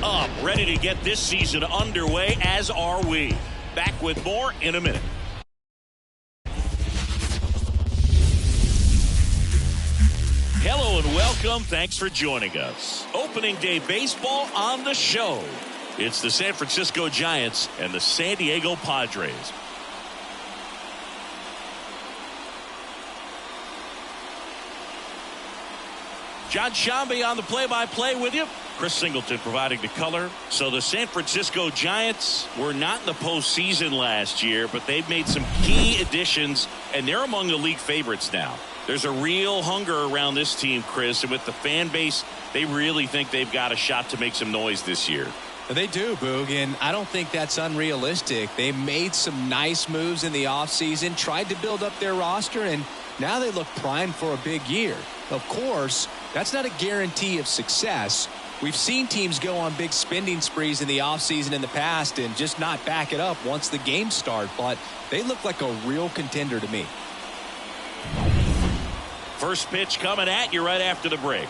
up, ready to get this season underway, as are we. Back with more in a minute. Hello and welcome. Thanks for joining us. Opening day baseball on the show. It's the San Francisco Giants and the San Diego Padres. John Shambi on the play-by-play with you. Chris Singleton providing the color. So the San Francisco Giants were not in the postseason last year, but they've made some key additions, and they're among the league favorites now. There's a real hunger around this team, Chris, and with the fan base, they really think they've got a shot to make some noise this year. They do, Boog, and I don't think that's unrealistic. They made some nice moves in the offseason, tried to build up their roster, and now they look primed for a big year. Of course, that's not a guarantee of success. We've seen teams go on big spending sprees in the offseason in the past and just not back it up once the games start, but they look like a real contender to me. First pitch coming at you right after the break.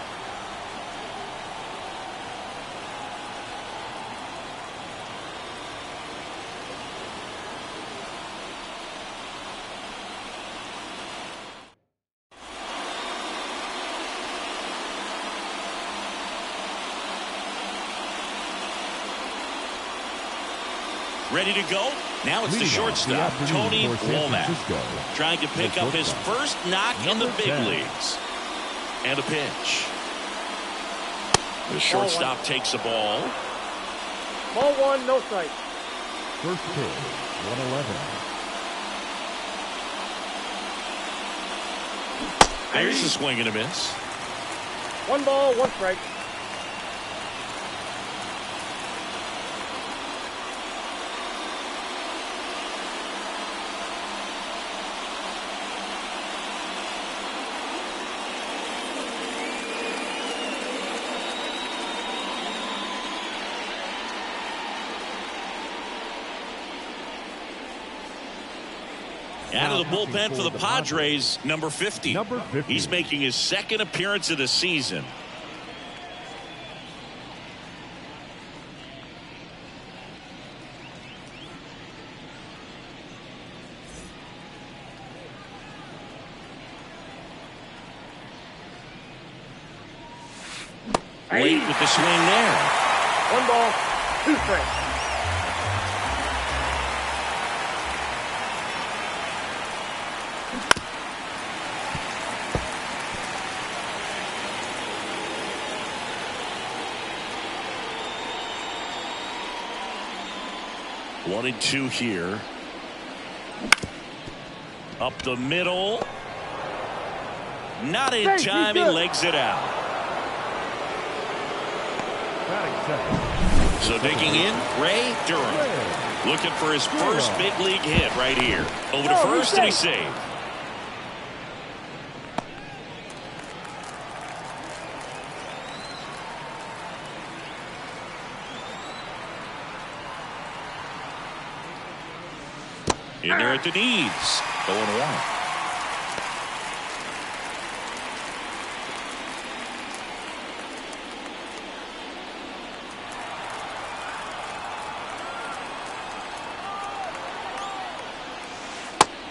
Ready to go? Now it's the shortstop, Tony Womack, trying to pick up his first knock in the big leagues. And a pitch. The shortstop takes the ball. Ball one, no strike. First pitch, 111. There's a swing and a miss. One ball, one strike. Out of the bullpen for the Padres, number 50. He's making his second appearance of the season. Late with the swing there. One ball, two strikes. One and two here. Up the middle. Not in time. He legs it out. So digging in, Ray Durham. Looking for his first big league hit right here. Over to first, and he's saved. In there at the knees. 0-1.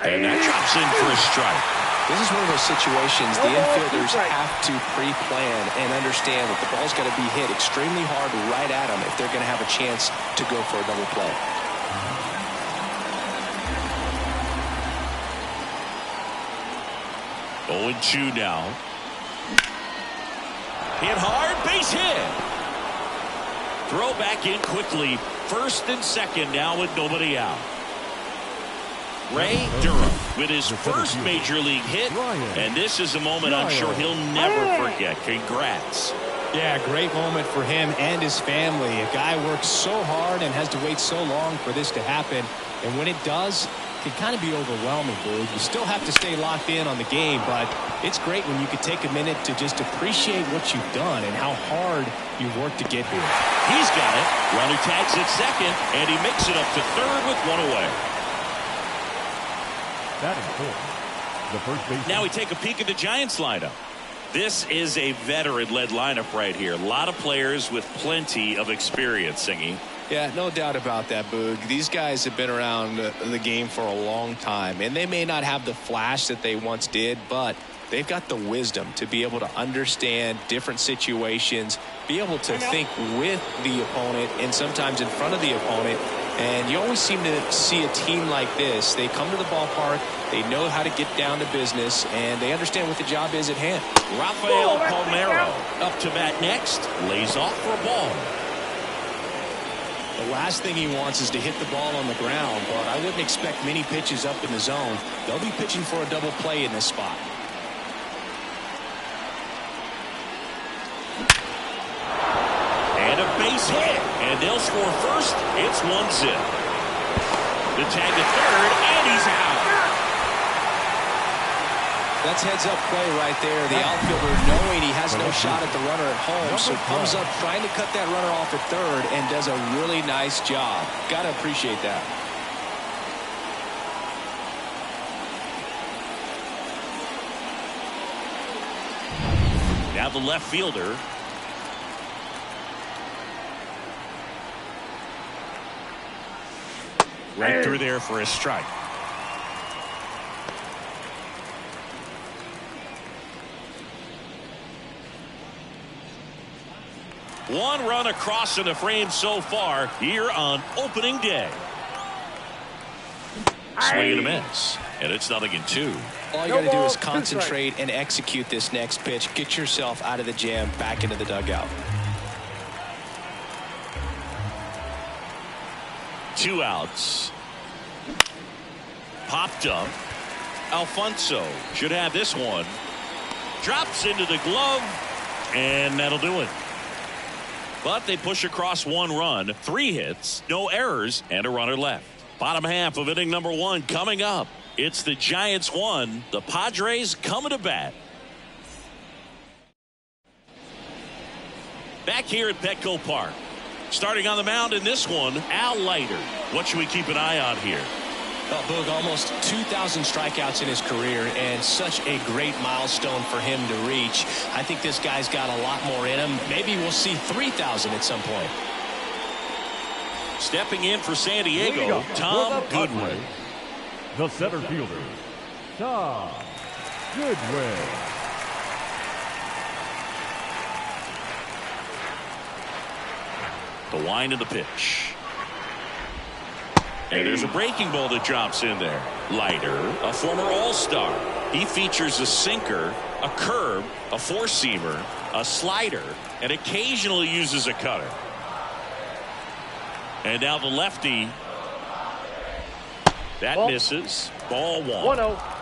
And that drops in for a strike. This is one of those situations the infielders have to pre-plan and understand that the ball's got to be hit extremely hard right at them if they're going to have a chance to go for a double play. 0-2 now. Hit hard, base hit. Throw back in quickly. First and second now with nobody out. Ray Durham with his first major league hit, and this is a moment I'm sure he'll never forget. Congrats. Yeah, great moment for him and his family. A guy works so hard and has to wait so long for this to happen, and when it does, it can kind of be overwhelming, Boog. You still have to stay locked in on the game, but it's great when you can take a minute to just appreciate what you've done and how hard you worked to get here. He's got it. Runner tags at second, and he makes it up to third with one away. That is four. The first base. Now we take a peek at the Giants lineup. This is a veteran-led lineup right here. A lot of players with plenty of experience, Singy. Yeah, no doubt about that, Boog. These guys have been around the game for a long time, and they may not have the flash that they once did, but they've got the wisdom to be able to understand different situations, be able to think with the opponent and sometimes in front of the opponent. And you always seem to see a team like this. They come to the ballpark, they know how to get down to business, and they understand what the job is at hand. Rafael Palmeiro up to bat next, lays off for a ball. The last thing he wants is to hit the ball on the ground, but I wouldn't expect many pitches up in the zone. They'll be pitching for a double play in this spot. And a base hit, and they'll score first. It's 1-0. The tag to third, and he's out. That's heads-up play right there. The outfielder knowing he has no shot at the runner at home, so comes up trying to cut that runner off at third and does a really nice job. Got to appreciate that. Now the left fielder. Right through there for a strike. One run across in the frame so far here on opening day. Swing and a miss. And it's 0-2. All you got to do is concentrate and execute this next pitch. Get yourself out of the jam, back into the dugout. 2 outs. Popped up. Alfonso should have this one. Drops into the glove, and that'll do it. But they push across 1 run, 3 hits, no errors, and a runner left. Bottom half of inning number 1 coming up. It's the Giants 1, the Padres coming to bat. Back here at Petco Park. Starting on the mound in this one, Al Leiter. What should we keep an eye on here? Well, Boog, almost 2,000 strikeouts in his career, and such a great milestone for him to reach. I think this guy's got a lot more in him. Maybe we'll see 3,000 at some point. Stepping in for San Diego, Tom Goodwin. The center fielder, Tom Goodwin. The wind of the pitch. And there's a breaking ball that drops in there. Leiter, a former All-Star. He features a sinker, a curve, a four-seamer, a slider, and occasionally uses a cutter. And now the lefty. That misses. Ball 1. 1-0.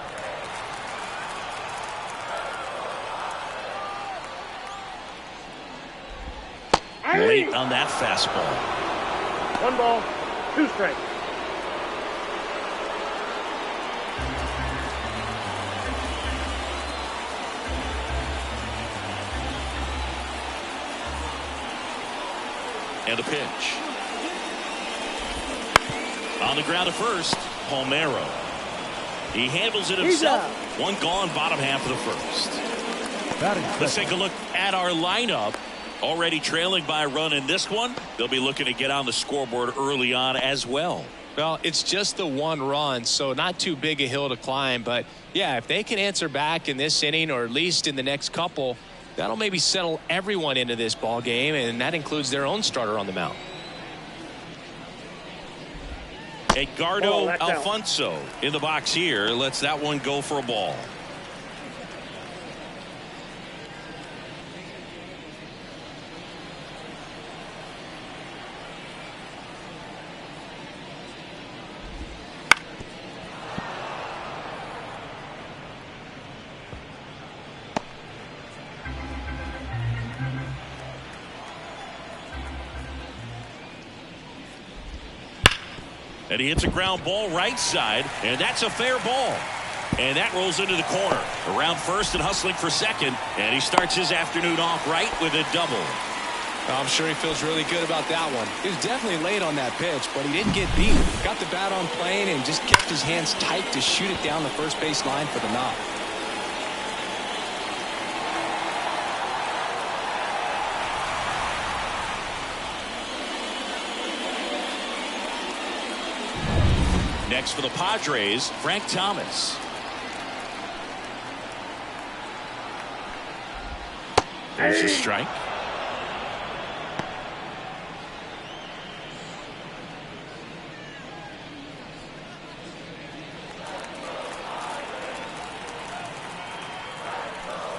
Late on that fastball. 1 ball, 2 strikes. And a pitch. On the ground at first, Palmeiro. He handles it himself. 1 gone, bottom half of the first. Let's take a look at our lineup. Already trailing by a run in this one. They'll be looking to get on the scoreboard early on as well. Well, it's just the 1 run, so not too big a hill to climb. But, yeah, if they can answer back in this inning or at least in the next couple, that'll maybe settle everyone into this ball game, and that includes their own starter on the mound. Edgardo Alfonso in the box here. Lets that one go for a ball. And he hits a ground ball right side, and that's a fair ball. And that rolls into the corner. Around first and hustling for second, and he starts his afternoon off right with a double. I'm sure he feels really good about that one. He was definitely late on that pitch, but he didn't get beat. Got the bat on plane and just kept his hands tight to shoot it down the first base line for the knock. Next for the Padres, Frank Thomas. There's a strike.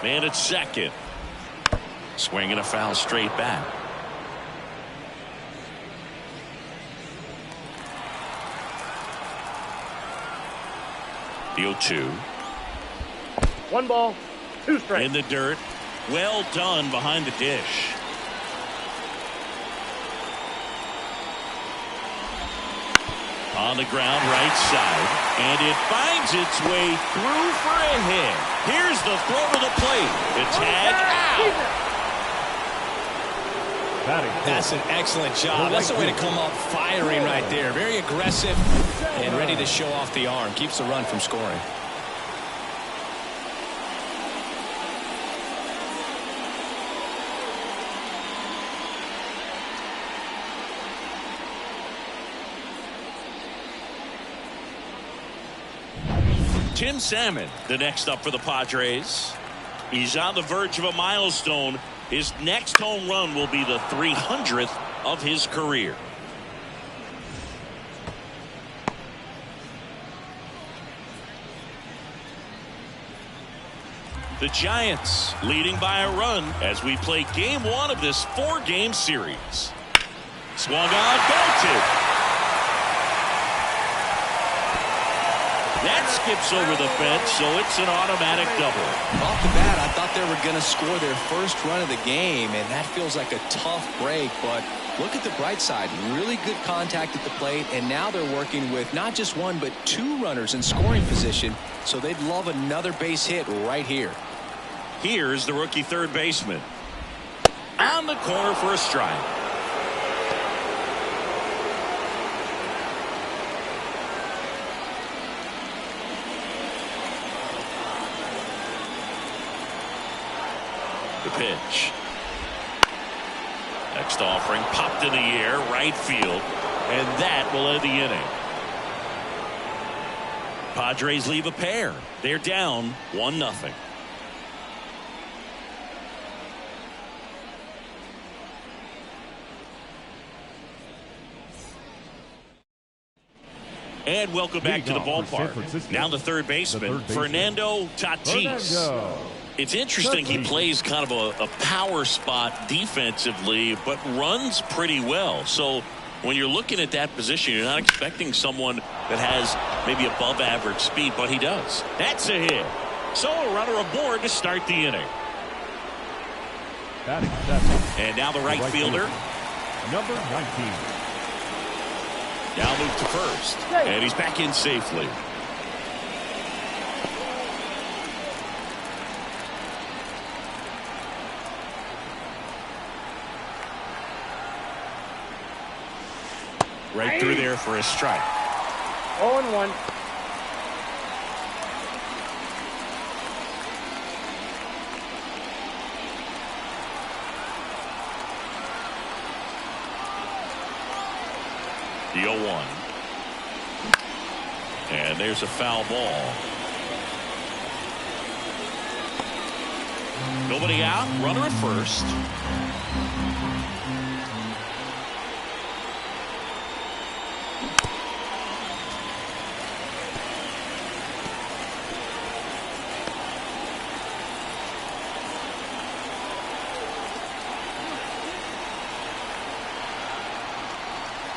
Man at second. Swinging a foul straight back. The 0-2. 1 ball, 2 strikes. In the dirt. Well done behind the dish. On the ground, right side. And it finds its way through for a hit. Here's the throw to the plate. The tag out. That's an excellent job. That's the way to come up firing right there. Very aggressive and ready to show off the arm. Keeps the run from scoring. Tim Salmon, the next up for the Padres. He's on the verge of a milestone. His next home run will be the 300th of his career. The Giants leading by a run as we play game 1 of this 4-game series. Swung on, belted. That skips over the fence, so it's an automatic double. Off the bat, I thought they were going to score their first run of the game, and that feels like a tough break. But look at the bright side. Really good contact at the plate, and now they're working with not just 1 but 2 runners in scoring position, so they'd love another base hit right here. Here's the rookie third baseman. On the corner for a strike. The pitch. Next offering popped in the air, right field, and that will end the inning. Padres leave a pair. They're down 1-0. And welcome back to the ballpark. Now the third baseman, Fernando Tatis. It's interesting, he plays kind of a power spot defensively, but runs pretty well. So when you're looking at that position, you're not expecting someone that has maybe above average speed, but he does. That's a hit. So a runner aboard to start the inning. And now the right fielder. Number 19. Now move to first. And he's back in safely. Right through there for a strike. 0-1. The 0-1. And there's a foul ball. Nobody out. Runner at first.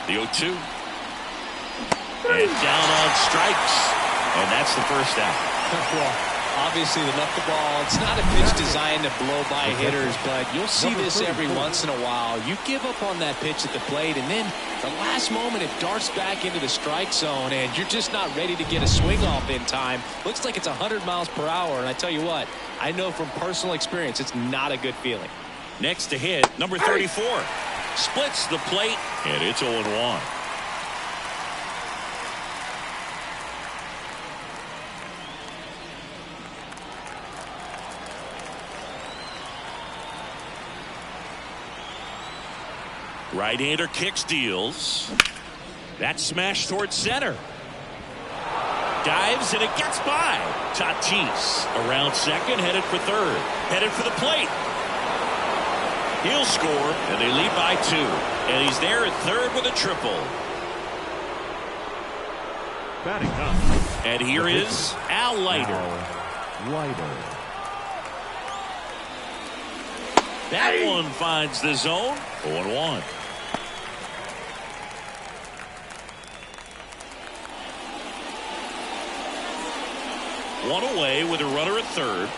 The 0-2. And down on strikes. And that's the first out. Well, obviously the knuckleball, it's not a pitch designed to blow by hitters, but you'll see this every once in a while. You give up on that pitch at the plate, and then the last moment it darts back into the strike zone, and you're just not ready to get a swing off in time. Looks like it's 100 miles per hour, and I tell you what, I know from personal experience it's not a good feeling. Next to hit, number 34. Splits the plate, and it's 0-1. Right-hander kicks, deals. That smash towards center. Dives, and it gets by. Tatis around second, headed for third. Headed for the plate. He'll score, and they lead by 2. And he's there at third with a triple. Batting up. And here is Al Leiter. That one finds the zone. 0-1. One away with a runner at third.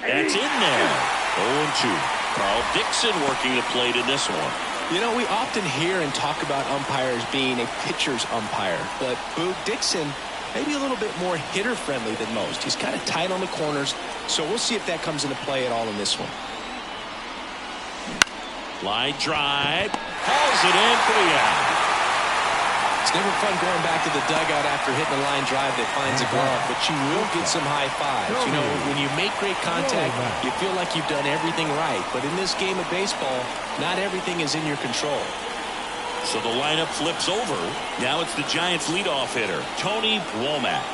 That's in there. 0-2. Carl Dixon working the plate in this one. You know, we often hear and talk about umpires being a pitcher's umpire, but Boog Dixon maybe a little bit more hitter-friendly than most. He's kind of tight on the corners, so we'll see if that comes into play at all in this one. Line drive. Calls it in for the out. It's never fun going back to the dugout after hitting a line drive that finds a glove, but you will get some high fives. You know, when you make great contact, you feel like you've done everything right. But in this game of baseball, not everything is in your control. So the lineup flips over. Now it's the Giants' leadoff hitter, Tony Womack.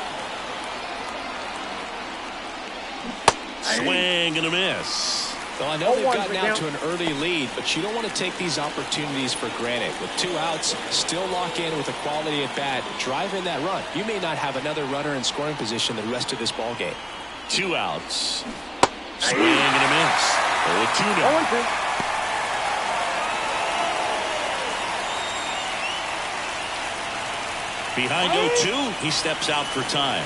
Swing and a miss. Well, I know they've gotten out to an early lead, but you don't want to take these opportunities for granted. With 2 outs, still lock in with a quality at bat, drive in that run. You may not have another runner in scoring position the rest of this ball game. 2 outs. Swing and a miss. 0-2 now. 0-2. Behind 0-2, he steps out for time.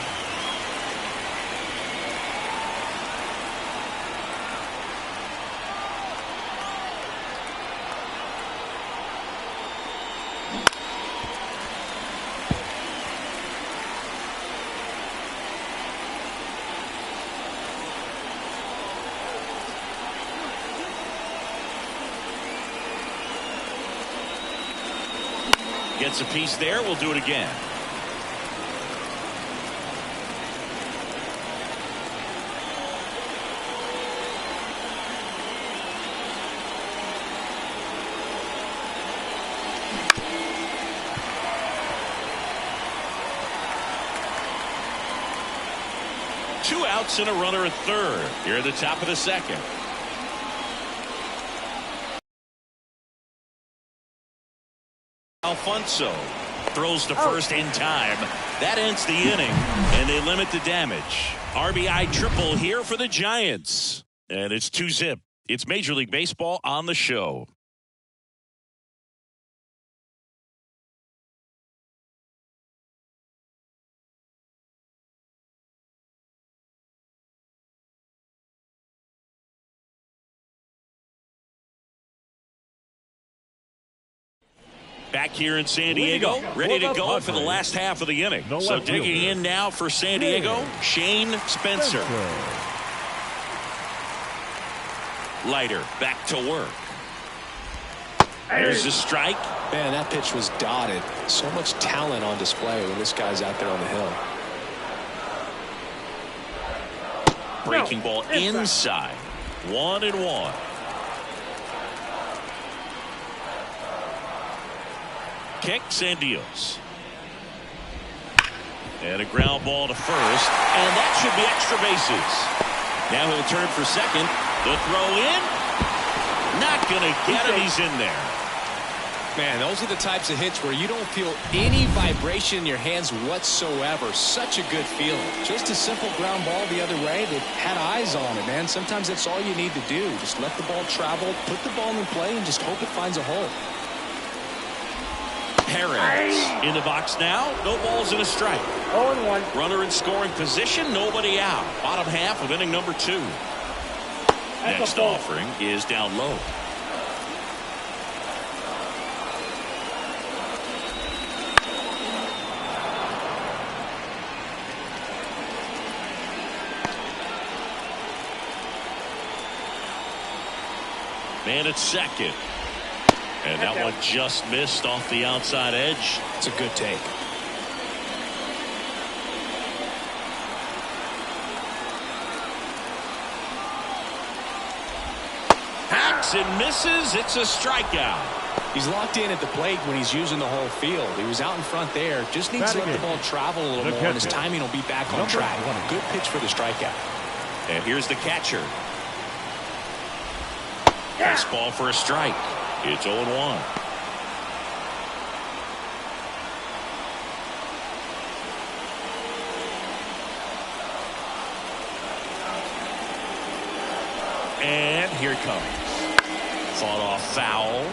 Gets a piece there. We'll do it again. Two outs and a runner at third. Here at the top of the second. Alfonso throws to first in time. That ends the inning, and they limit the damage. RBI triple here for the Giants. And it's 2-0. It's Major League Baseball on the show. Back here in San Diego, ready to go for the last half of the inning. So digging in now for San Diego, Shane Spencer. Leiter back to work. There's a strike. Man, that pitch was dotted. So much talent on display when this guy's out there on the hill. Breaking ball inside. 1-1. Kicks and deals. And a ground ball to first. And that should be extra bases. Now he'll turn for second. The throw in. Not going to get him. He's in there. Man, those are the types of hits where you don't feel any vibration in your hands whatsoever. Such a good feeling. Just a simple ground ball the other way. They had eyes on it, man. Sometimes that's all you need to do. Just let the ball travel, put the ball in play, and just hope it finds a hole. Perez in the box now. No balls and a strike. 0-1. Runner in scoring position. Nobody out. Bottom half of inning number 2. Next offering is down low. Man at second. And that one just missed off the outside edge. It's a good take. Hacks and misses. It's a strikeout. He's locked in at the plate when he's using the whole field. He was out in front there. Just needs to let the ball travel a little more, and his timing will be back on track. Good pitch for the strikeout. And here's the catcher. Fastball for a strike. It's 0-1. And here it comes. Fought off foul.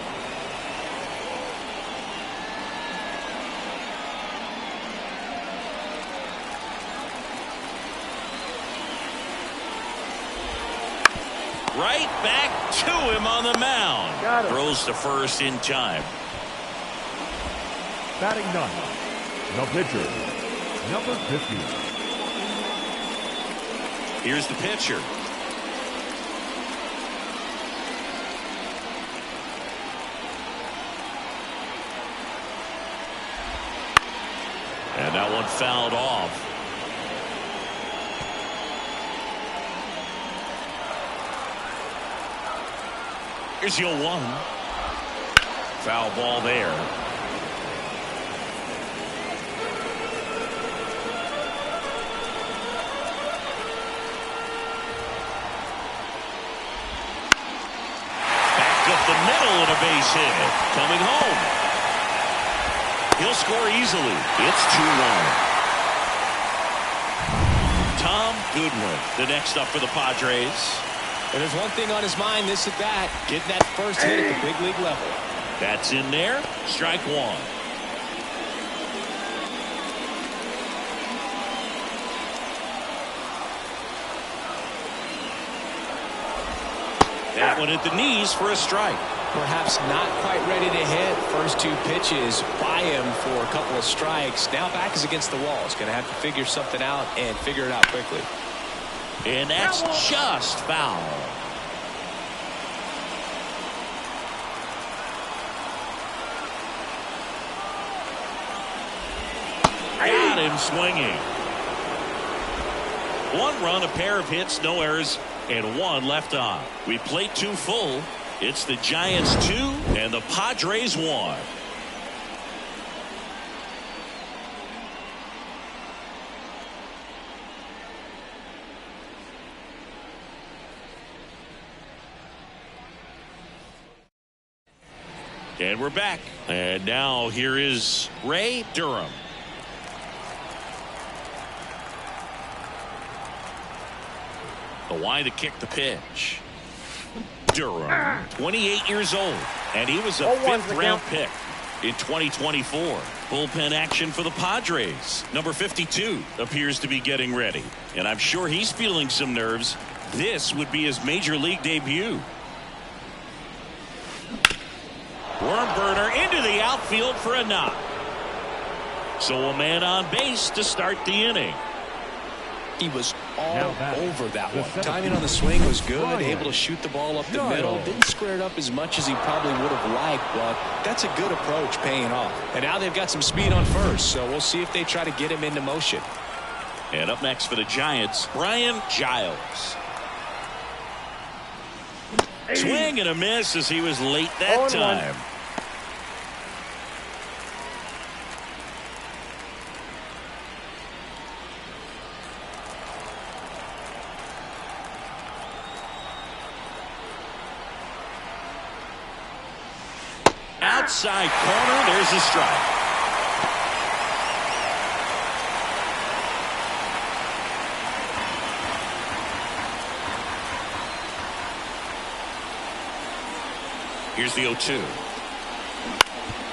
Right back to him on the mound. Throws to first in time. Batting ninth, the pitcher, number 50. Here's the pitcher. And that one fouled off. Here's your 1. Foul ball there. Back up the middle and a base hit. Coming home. He'll score easily. It's 2-1. Tom Goodwin, the next up for the Padres. And there's one thing on his mind this at bat, getting that first hit at the big league level. That's in there. Strike 1. That one at the knees for a strike. Perhaps not quite ready to hit. First 2 pitches by him for a couple of strikes. Now back is against the wall. He's going to have to figure something out and figure it out quickly. And that's just foul. Got him swinging. 1 run, a pair of hits, no errors, and 1 left on. We played 2 full. It's the Giants 2 and the Padres 1. And we're back. And now here is Ray Durham. The line to kick the pitch. Durham, 28 years old, and he was a 5th-round pick in 2024. Bullpen action for the Padres. Number 52 appears to be getting ready, and I'm sure he's feeling some nerves. This would be his major league debut. Worm burner into the outfield for a knock. So a man on base to start the inning. He was all over that one. Timing on the swing was good. Able to shoot the ball up the middle. Didn't square it up as much as he probably would have liked, but that's a good approach paying off. And now they've got some speed on first, so we'll see if they try to get him into motion. And up next for the Giants, Brian Giles. Swing and a miss as he was late that time. Outside corner, there's a strike. Here's the 0-2.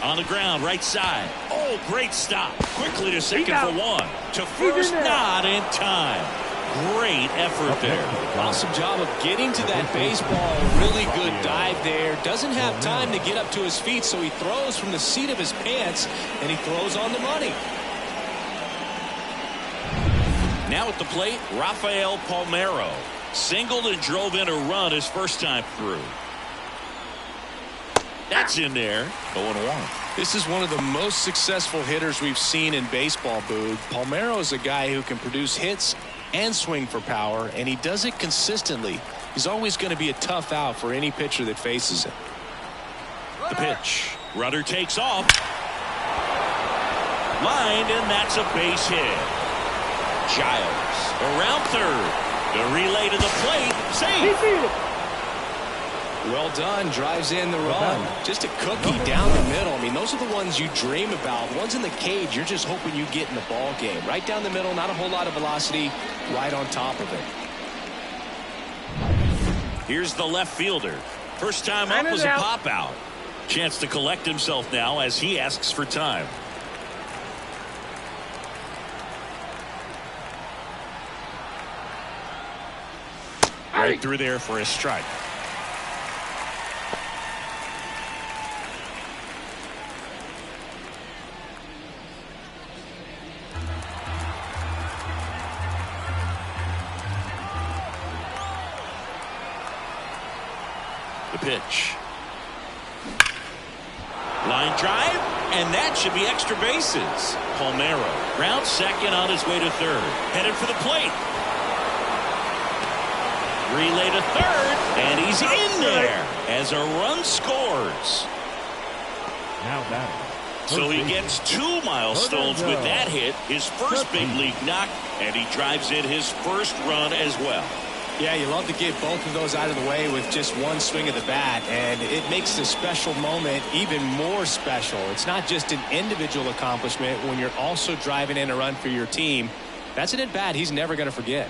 On the ground, right side. Oh, great stop. Quickly to second for 1. To first, not in time. Great effort there. Awesome job of getting to that baseball. Really good dive there. Doesn't have time to get up to his feet, so he throws from the seat of his pants, and he throws on the money. Now at the plate, Rafael Palmeiro. Singled and drove in a run his first time through. That's in there. 0-1. This is one of the most successful hitters we've seen in baseball, Boog. Palmeiro is a guy who can produce hits and swing for power, and he does it consistently. He's always going to be a tough out for any pitcher that faces him. The pitch. Runner takes off. Lined, and that's a base hit. Giles around third. The relay to the plate. Safe. Well done. Drives in the run. Just a cookie down the middle. I mean, those are the ones you dream about. Ones in the cage, you're just hoping you get in the ball game. Right down the middle, not a whole lot of velocity. Right on top of it. Here's the left fielder. First time up was a pop out. Chance to collect himself now as he asks for time. Right through there for a strike. The pitch. Line drive, and that should be extra bases. Palmeiro round second on his way to third. Headed for the plate. Relay to third, and he's in there as a run scores. Now batting. So he gets 2 milestones with that hit, his first big league knock, and he drives in his first run as well. Yeah, you love to get both of those out of the way with just one swing of the bat, and it makes the special moment even more special. It's not just an individual accomplishment when you're also driving in a run for your team. That's an at-bat he's never going to forget.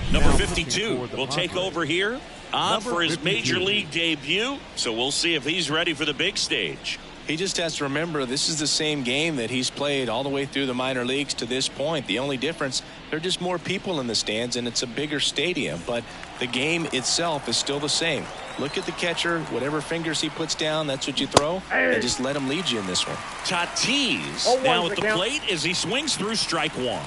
Number 52 will take over here on for his major league debut. So we'll see if he's ready for the big stage. He just has to remember this is the same game that he's played all the way through the minor leagues to this point. The only difference, there are just more people in the stands and it's a bigger stadium. But the game itself is still the same. Look at the catcher. Whatever fingers he puts down, that's what you throw. And just let him lead you in this one. Tatis now at the plate as he swings through strike one.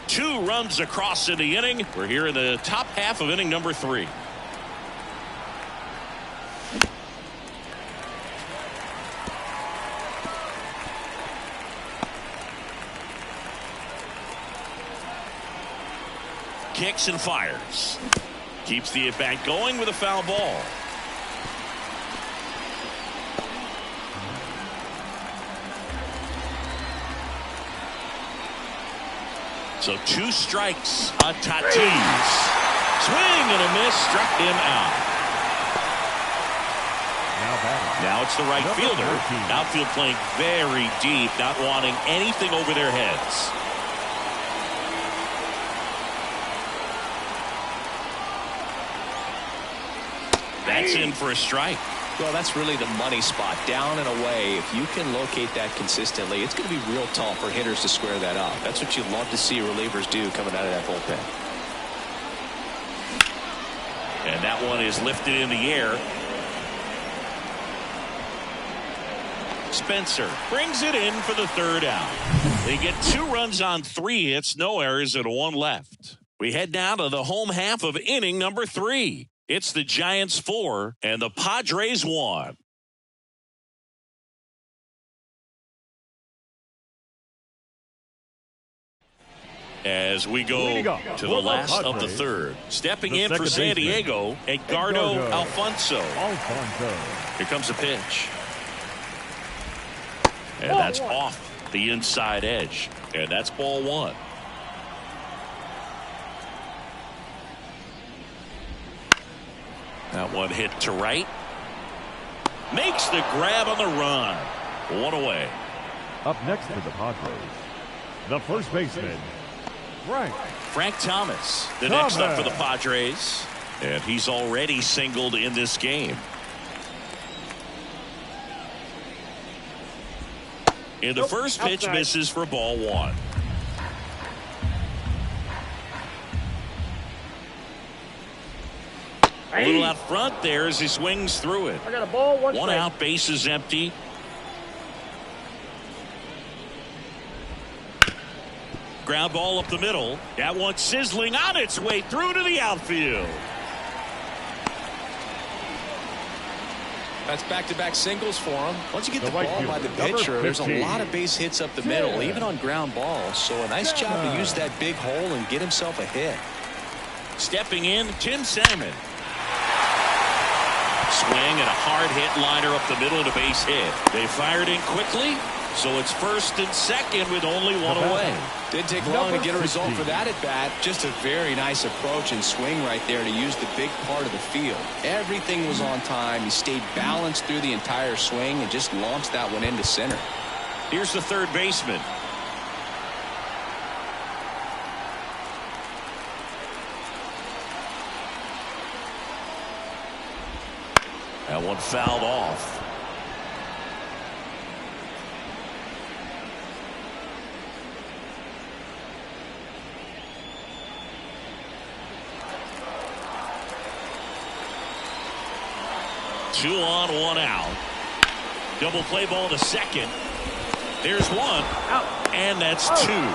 2 runs across in the inning. We're here in the top half of inning number 3. Kicks and fires. Keeps the at-bat going with a foul ball. So 2 strikes on Tatis. Swing and a miss, struck him out. Now it's the right fielder. Outfield playing very deep, not wanting anything over their heads. That's in for a strike. Well, that's really the money spot, down and away. If you can locate that consistently, it's going to be real tough for hitters to square that up. That's what you love to see relievers do coming out of that bullpen. And that one is lifted in the air. Spencer brings it in for the 3rd out. They get 2 runs on 3 hits, no errors, and 1 left. We head now to the home half of inning number 3. It's the Giants 4 and the Padres 1. As we go to the last of the 3rd. Stepping in for San Diego, Edgardo Alfonso. Here comes a pitch. And that's off the inside edge. And that's ball 1. That one hit to right. Makes the grab on the run. 1 away. Up next for the Padres, the first baseman, Frank Thomas, the next up for the Padres. And he's already singled in this game. And the first pitch misses for ball 1. A little out front there as he swings through it. I got a ball, 1 out, base is empty. Ground ball up the middle. That one sizzling on its way through to the outfield. That's back-to-back singles for him. Once you get the right ball by the fielder, pitcher, there's a 15. lot of base hits up the middle, even on ground balls. So a nice job to use that big hole and get himself a hit. Stepping in, Tim Salmon. Swing and a hard hit liner up the middle and a base hit. They fired in quickly, so it's first and second with only one away. Didn't take long to get a result for that at bat. Just a very nice approach and swing right there to use the big part of the field. Everything was on time. He stayed balanced through the entire swing and just launched that one into center. Here's the third baseman. That one fouled off. Two on, one out. Double play ball to second. There's one. Out. And that's two.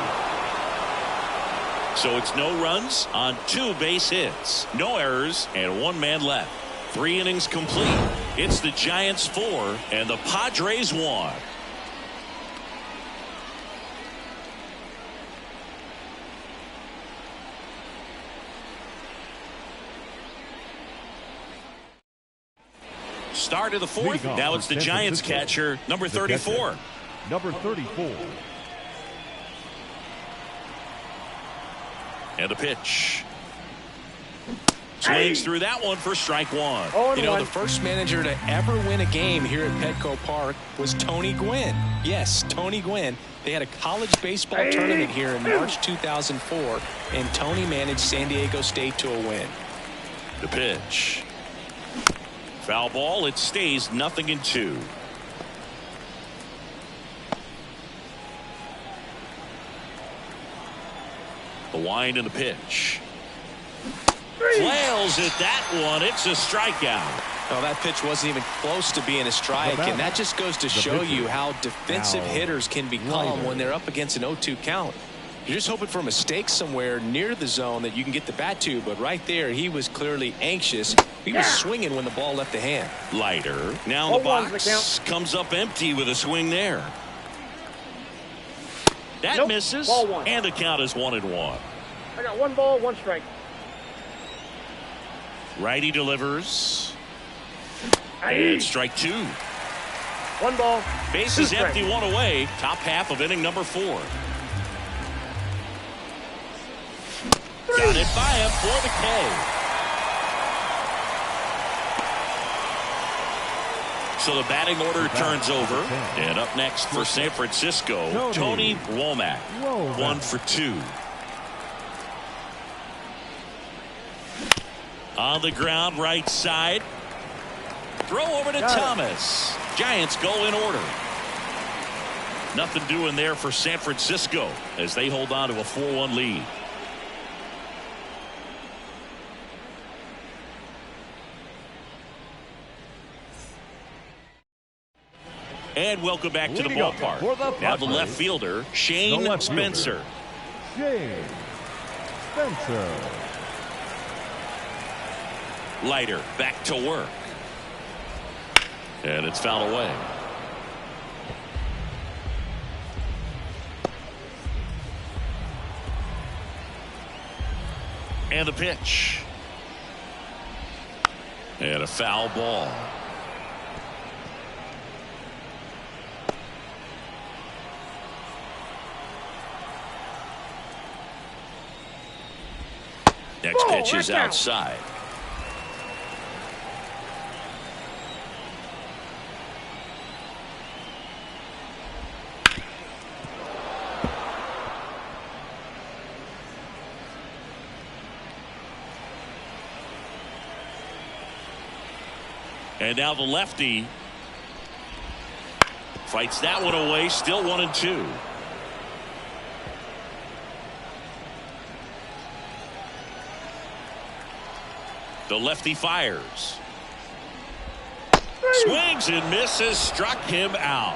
So it's no runs on 2 base hits. No errors and 1 man left. 3 innings complete. It's the Giants 4 and the Padres 1. Start of the 4th. Now it's the Giants catcher, number 34. Number 34. And a pitch. Swings through that one for strike 1. You know, the first manager to ever win a game here at Petco Park was Tony Gwynn. Yes, Tony Gwynn. They had a college baseball tournament here in March 2004, and Tony managed San Diego State to a win. The pitch. Foul ball. It stays 0-2. The wind and the pitch. Flails at that one. It's a strikeout. Well, that pitch wasn't even close to being a strike, and that just goes to show you how defensive hitters can become when they're up against an 0-2 count. You're just hoping for a mistake somewhere near the zone that you can get the bat to, but right there he was clearly anxious. He was swinging when the ball left the hand. Lighter. Now the box comes up empty with a swing there. That misses, and the count is 1-1. I got 1 ball, 1 strike. Righty delivers. And strike 2. 1 ball. Bases empty, 1 away. Top half of inning number 4. Got it by him for the K. So the batting order turns over. And up next for San Francisco, Tony Womack. 1 for 2. On the ground, right side. Throw over to Thomas. Giants go in order. Nothing doing there for San Francisco as they hold on to a 4-1 lead. And welcome back to the ballpark. Now the left fielder, Shane Spencer. Shane Spencer. Leiter back to work. And it's fouled away. And the pitch. And a foul ball. Next pitch is outside. And now the lefty fights that one away. Still 1-2. The lefty fires. Swings and misses. Struck him out.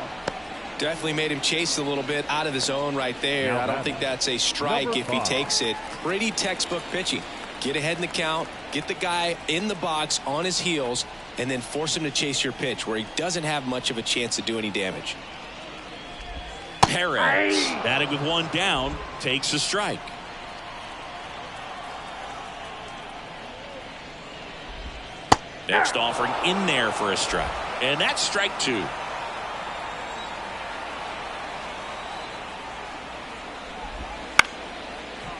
Definitely made him chase a little bit out of the zone right there. I don't think that's a strike if he takes it. Pretty textbook pitching. Get ahead in the count. Get the guy in the box on his heels. and then force him to chase your pitch where he doesn't have much of a chance to do any damage. Perez, batting with one down, takes a strike. Next offering in there for a strike. And that's strike two.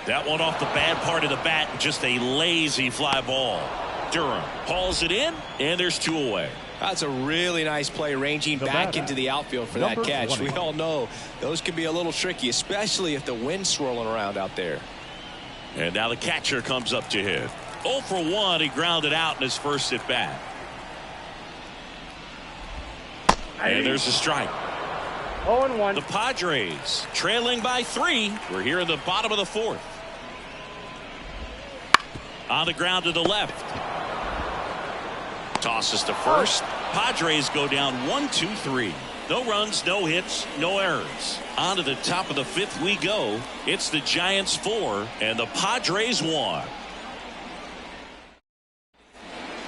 That one off the bad part of the bat, just a lazy fly ball. Durham hauls it in, and there's two away. That's a really nice play, ranging back into the outfield for that catch. 20. We all know those can be a little tricky, especially if the wind's swirling around out there. And now the catcher comes up to hit. 0 for 1, he grounded out in his first at bat. And there's a strike. 0-1. The Padres trailing by 3. We're here in the bottom of the fourth. On the ground to the left. Tosses to first. Padres go down 1-2-3. No runs, no hits, no errors. On to the top of the fifth we go. It's the Giants 4 and the Padres 1.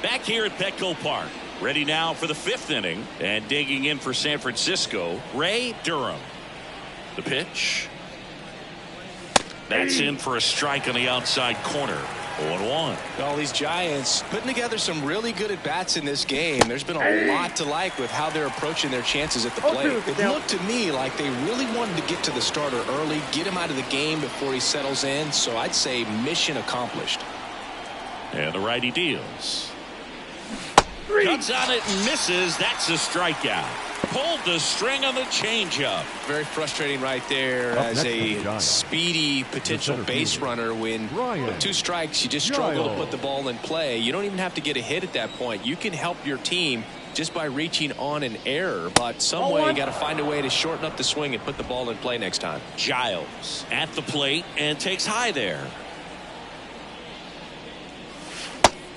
Back here at Petco Park. Ready now for the fifth inning. And digging in for San Francisco, Ray Durham. The pitch. That's in for a strike on the outside corner. 0-1. All these Giants putting together some really good at-bats in this game. There's been a lot to like with how they're approaching their chances at the plate. It looked to me like they really wanted to get to the starter early, get him out of the game before he settles in. So I'd say mission accomplished. And the righty deals. Cuts on it and misses. That's a strikeout. Pulled the string on the changeup. Very frustrating right there as a speedy potential base runner. When with 2 strikes, you just struggle to put the ball in play. You don't even have to get a hit at that point. You can help your team just by reaching on an error. But some way you got to find a way to shorten up the swing and put the ball in play next time. Giles at the plate and takes high there.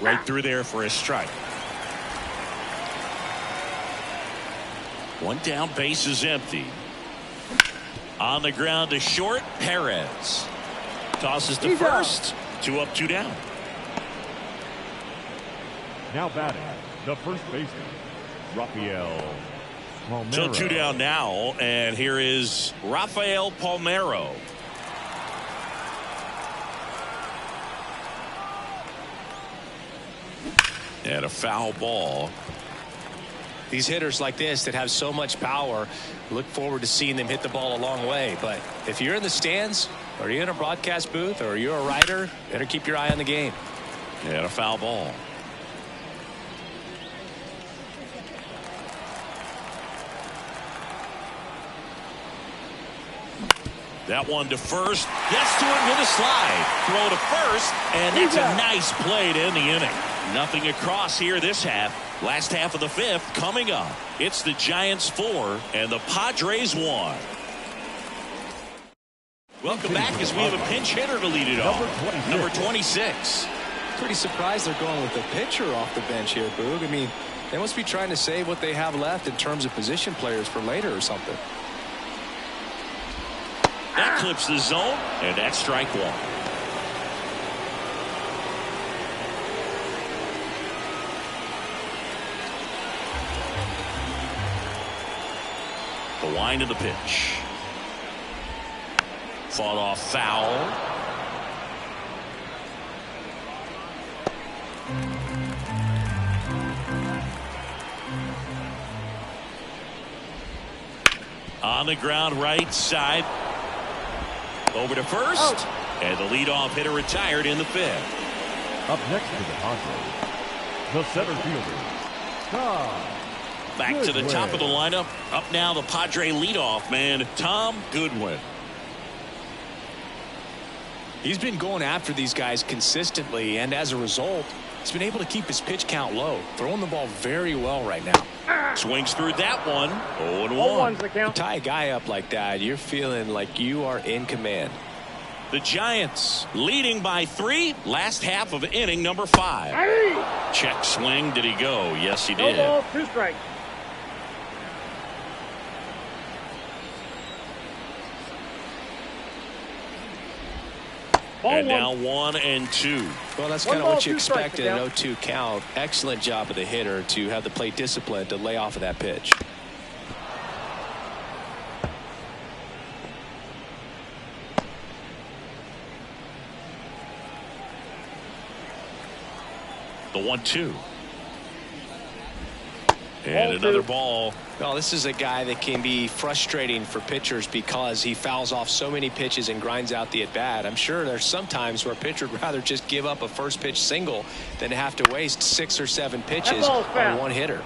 Right through there for a strike. One down, base is empty. On the ground to short, Perez. Tosses to first. 2 up, 2 down. Now batting, the first baseman, Rafael Palmeiro. So 2 down now, and here is Rafael Palmeiro. And a foul ball. These hitters like this that have so much power, look forward to seeing them hit the ball a long way. But if you're in the stands, or you're in a broadcast booth, or you're a writer, better keep your eye on the game. And a foul ball. That one to first. Gets to it with a slide. Throw to first, and that's a nice play to end the inning. Nothing across here this half. Last half of the fifth coming up. It's the Giants 4 and the Padres 1. Welcome back as we have a pinch hitter to lead it off. Number 26. Pretty surprised they're going with the pitcher off the bench here, Boog. I mean, they must be trying to save what they have left in terms of position players for later or something. That clips the zone, and that's strike 1. The wind of the pitch. Fought off foul. On the ground, right side. Over to first. And the leadoff hitter retired in the fifth. Up next to the Padres, the center fielder, Tom Back to the Goodwin. top of the lineup. Up now the Padre leadoff man, Tom Goodwin. He's been going after these guys consistently, and as a result, he's been able to keep his pitch count low, throwing the ball very well right now. Swings through that one. 0-1. 0-1's the count. Tie a guy up like that, you're feeling like you are in command. The Giants leading by 3. Last half of inning number 5. Check swing. Did he go? Yes, he No did. ball, 2 strikes. And now 1-2. Well, that's kind of what you expect in an 0-2 count. Excellent job of the hitter to have the plate discipline to lay off of that pitch. The 1-2. And another ball. Well, this is a guy that can be frustrating for pitchers because he fouls off so many pitches and grinds out the at-bat. I'm sure there's some times where a pitcher would rather just give up a first pitch single than to have to waste 6 or 7 pitches on one hitter.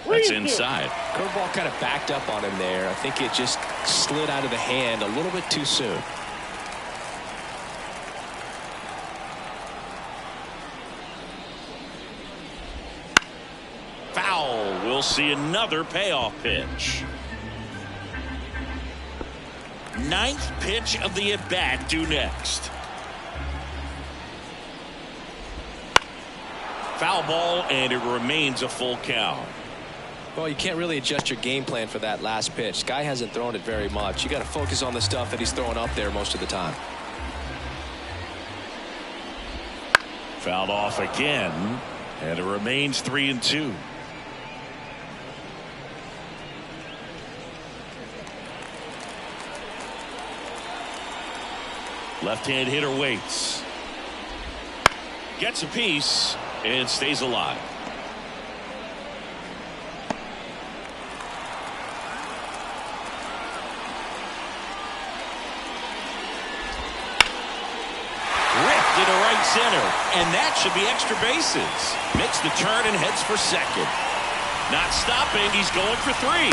That's inside. Curveball kind of backed up on him there. I think it just slid out of the hand a little bit too soon. Foul. We'll see another payoff pitch. 9th pitch of the at-bat due next. Foul ball, and it remains a full count. Well, you can't really adjust your game plan for that last pitch. Guy hasn't thrown it very much. You got to focus on the stuff that he's throwing up there most of the time. Fouled off again, and it remains 3-2. Left-hand hitter waits. Gets a piece and stays alive. Ripped into right center, and that should be extra bases. Makes the turn and heads for second. Not stopping, he's going for 3.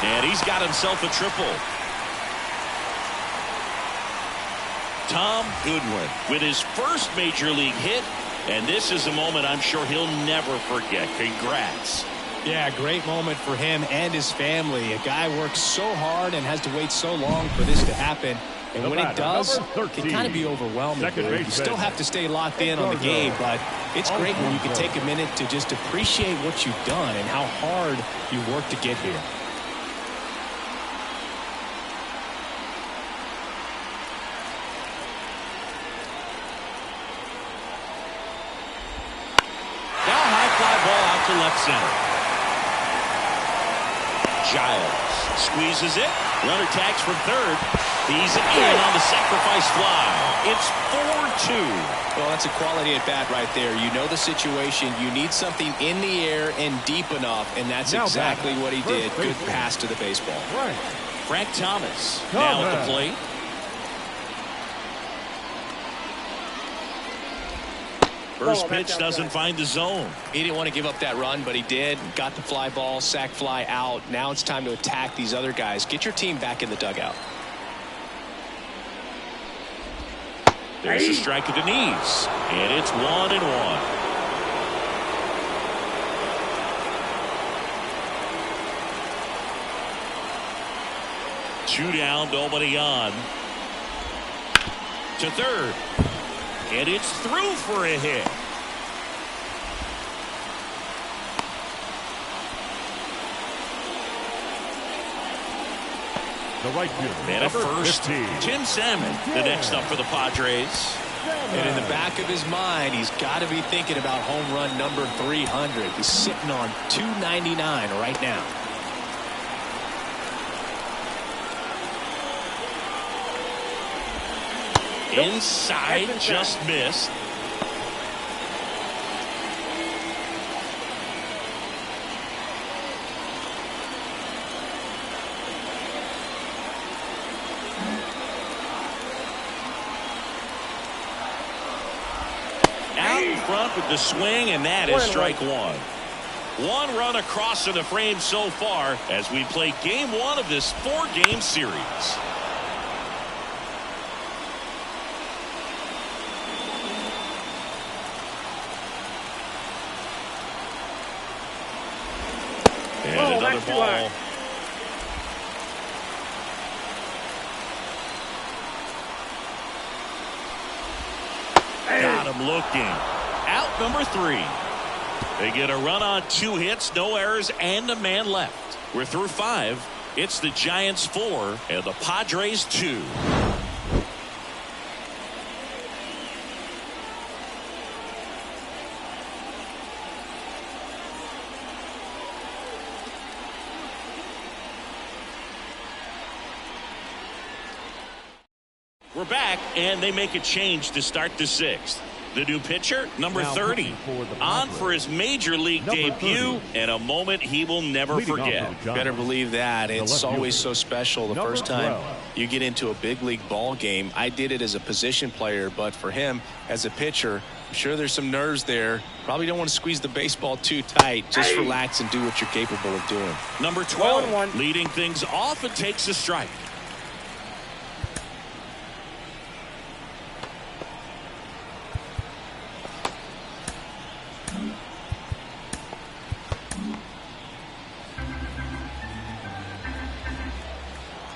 And he's got himself a triple. Tom Goodwin with his first major league hit, and this is a moment I'm sure he'll never forget. Congrats. Yeah, great moment for him and his family. A guy works so hard and has to wait so long for this to happen. And when it does, it can kind of be overwhelming. You still have to stay locked in on the game, but it's great when you can take a minute to just appreciate what you've done and how hard you worked to get here. Now high fly ball out to left center. Giles squeezes it. Runner tags from third. He's in on the sacrifice fly. It's 4-2. Well, that's a quality at bat right there. You know the situation. You need something in the air and deep enough, and that's exactly what he did. Good pass to the baseball. Frank Thomas now at the plate. First pitch doesn't find the zone. He didn't want to give up that run, but he did. Got the fly ball, sac fly out. Now it's time to attack these other guys. Get your team back in the dugout. There's a strike at the knees, and it's 1-1. Two down, nobody on. To third. And it's through for a hit. The right fielder. And at first, Tim Salmon, the next up for the Padres. And in the back of his mind, he's got to be thinking about home run number 300. He's sitting on 299 right now. Inside, just missed. Out in front with the swing, and that is strike 1. 1 run across in the frame so far as we play game 1 of this 4-game series. And another ball. Got him looking. Out number 3. They get a run on 2 hits, no errors, and a man left. We're through 5. It's the Giants 4 and the Padres 2. We're back, and they make a change to start the 6th. The new pitcher, number 30, on for his major league debut, and a moment he will never forget. Better believe that. It's always so special the first time you get into a big league ball game. I did it as a position player, but for him as a pitcher, I'm sure there's some nerves there. Probably don't want to squeeze the baseball too tight. Just relax and do what you're capable of doing. Number 12, leading things off and takes a strike.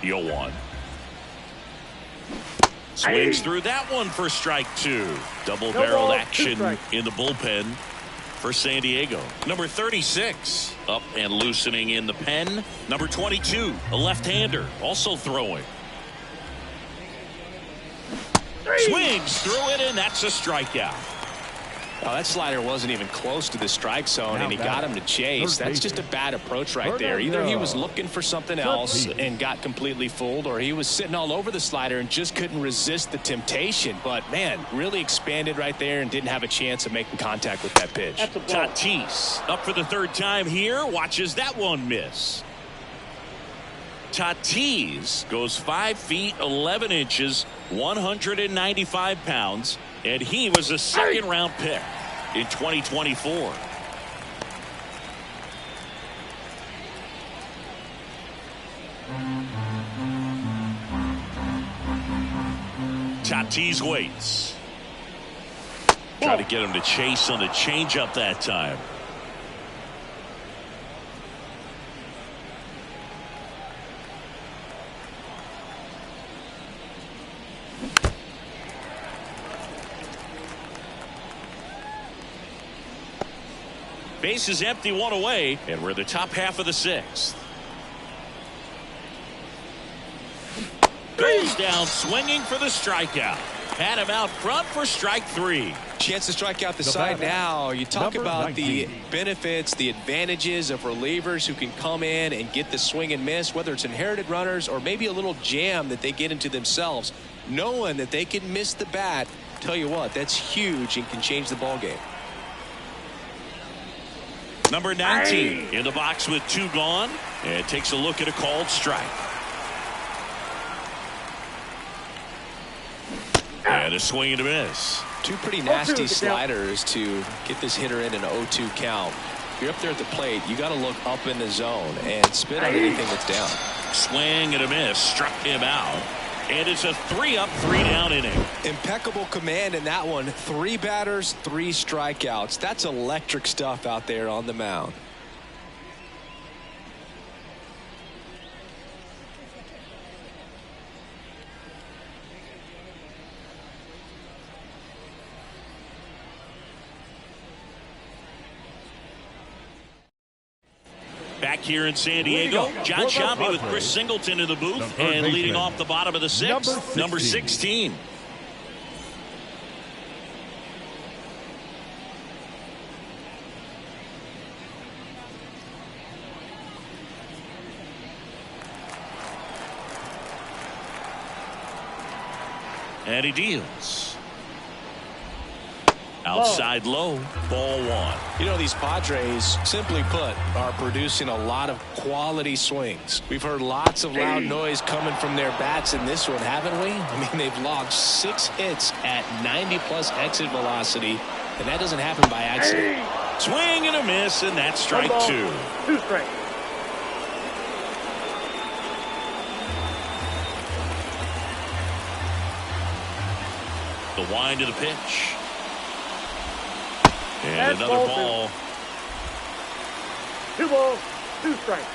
The 0-1. Swings through that one for strike 2. Double-barreled action in the bullpen for San Diego. Number 36, up and loosening in the pen. Number 22, a left-hander, also throwing. Swings through it, and that's a strikeout. Oh, that slider wasn't even close to the strike zone, and he got him to chase. That's just a bad approach right there. Either he was looking for something else and got completely fooled, or he was sitting all over the slider and just couldn't resist the temptation. But, man, really expanded right there and didn't have a chance of making contact with that pitch. Tatis up for the 3rd time here. Watches that one miss. Tatis goes 5 feet 11 inches, 195 pounds. And he was a 2nd-round pick in 2024. Tatis waits. Try to get him to chase on the changeup that time. Base is empty, 1 away, and we're the top half of the 6th. Goes down swinging for the strikeout. Had him out front for strike 3. Chance to strike out the side now. You talk about the benefits, the advantages of relievers who can come in and get the swing and miss, whether it's inherited runners or maybe a little jam that they get into themselves. Knowing that they can miss the bat, tell you what, that's huge and can change the ball game. Number 19 in the box with 2 gone, and takes a look at a called strike. And a swing and a miss. 2 pretty nasty sliders to get this hitter in an 0-2 count. If you're up there at the plate, you got to look up in the zone and spit on anything that's down. Swing and a miss, struck him out. And it's a 3-up, 3-down inning. Impeccable command in that one. 3 batters, 3 strikeouts. That's electric stuff out there on the mound. Back here in San Diego, John Sciambi with Chris Singleton in the booth, and leading off the bottom of the 6th, number 16. And he deals. Outside low, ball 1. You know, these Padres, simply put, are producing a lot of quality swings. We've heard lots of loud noise coming from their bats in this one, haven't we? I mean, they've logged 6 hits at 90-plus exit velocity, and that doesn't happen by accident. Swing and a miss, and that's strike 2. 2 strikes. The wind of the pitch. And another ball. 2 balls, 2 strikes.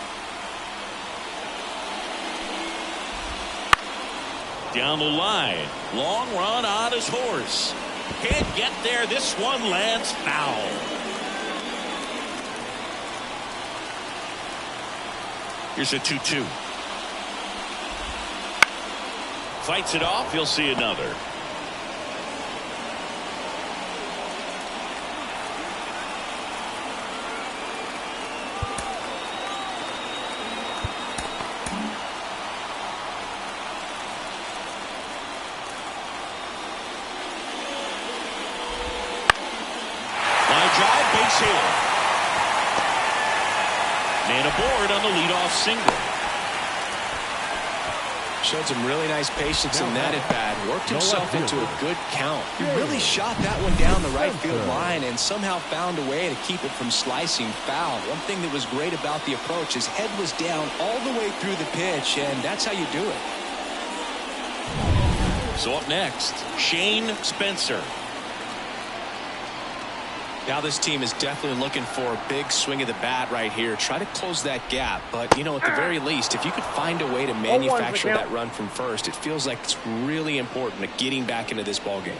Down the line. Long run on his horse. Can't get there. This one lands foul. Here's a 2-2. Fights it off. He'll see another. Base hit. Man aboard on the leadoff single. Showed some really nice patience in that at bat. Worked himself into a good count. He really shot that one down the right field line and somehow found a way to keep it from slicing foul. One thing that was great about the approach, his head was down all the way through the pitch, and that's how you do it. So up next, Shane Spencer. Now this team is definitely looking for a big swing of the bat right here. Try to close that gap. But, you know, at the very least, if you could find a way to manufacture that run from first, it feels like it's really important to getting back into this ball game.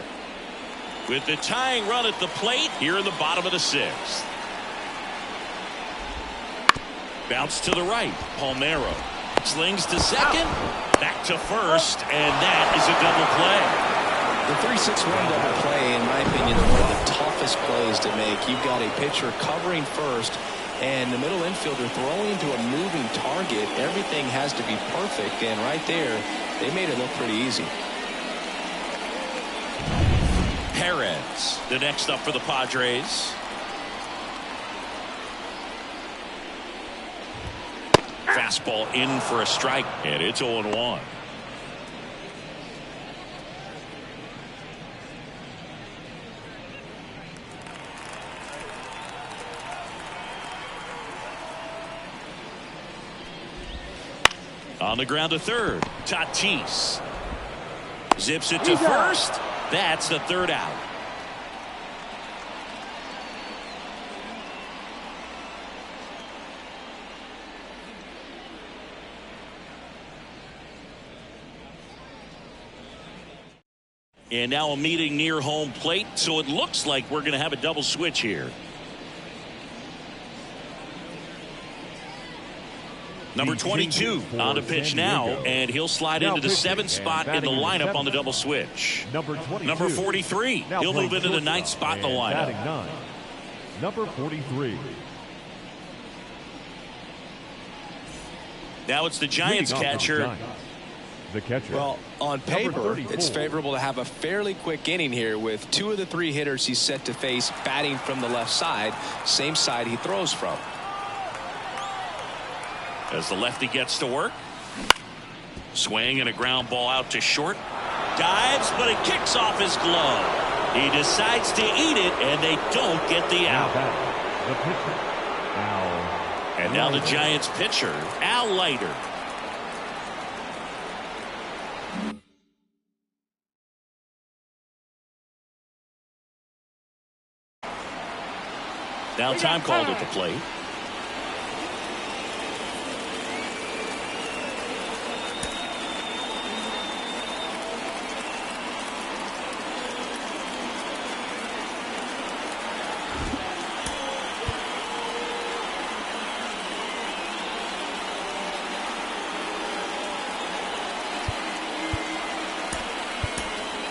With the tying run at the plate here in the bottom of the sixth. Bounce to the right. Palmeiro slings to second. Back to first. And that is a double play. The 3-6-1 double play, in my opinion, is one of the toughest plays to make. You've got a pitcher covering first and the middle infielder throwing to a moving target. Everything has to be perfect, and right there, they made it look pretty easy. Perez, the next up for the Padres. Fastball in for a strike, and it's 0-1. On the ground to third. Tatis zips it to first. That's the third out. And now a meeting near home plate, so it looks like we're going to have a double switch here. Number 22 on the pitch now, and he'll slide into the 7th spot in the lineup on the double switch. Number 43, he'll move into the 9th spot in the lineup. Number 43. Now it's the Giants catcher. The catcher. Well, on paper, it's favorable to have a fairly quick inning here with 2 of the 3 hitters he's set to face batting from the left side, same side he throws from. As the lefty gets to work. Swing and a ground ball out to short. Dives, but it kicks off his glove. He decides to eat it, and they don't get the out. The pitcher, Al. And now the Giants pitcher, Al Leiter. Now time called at the plate.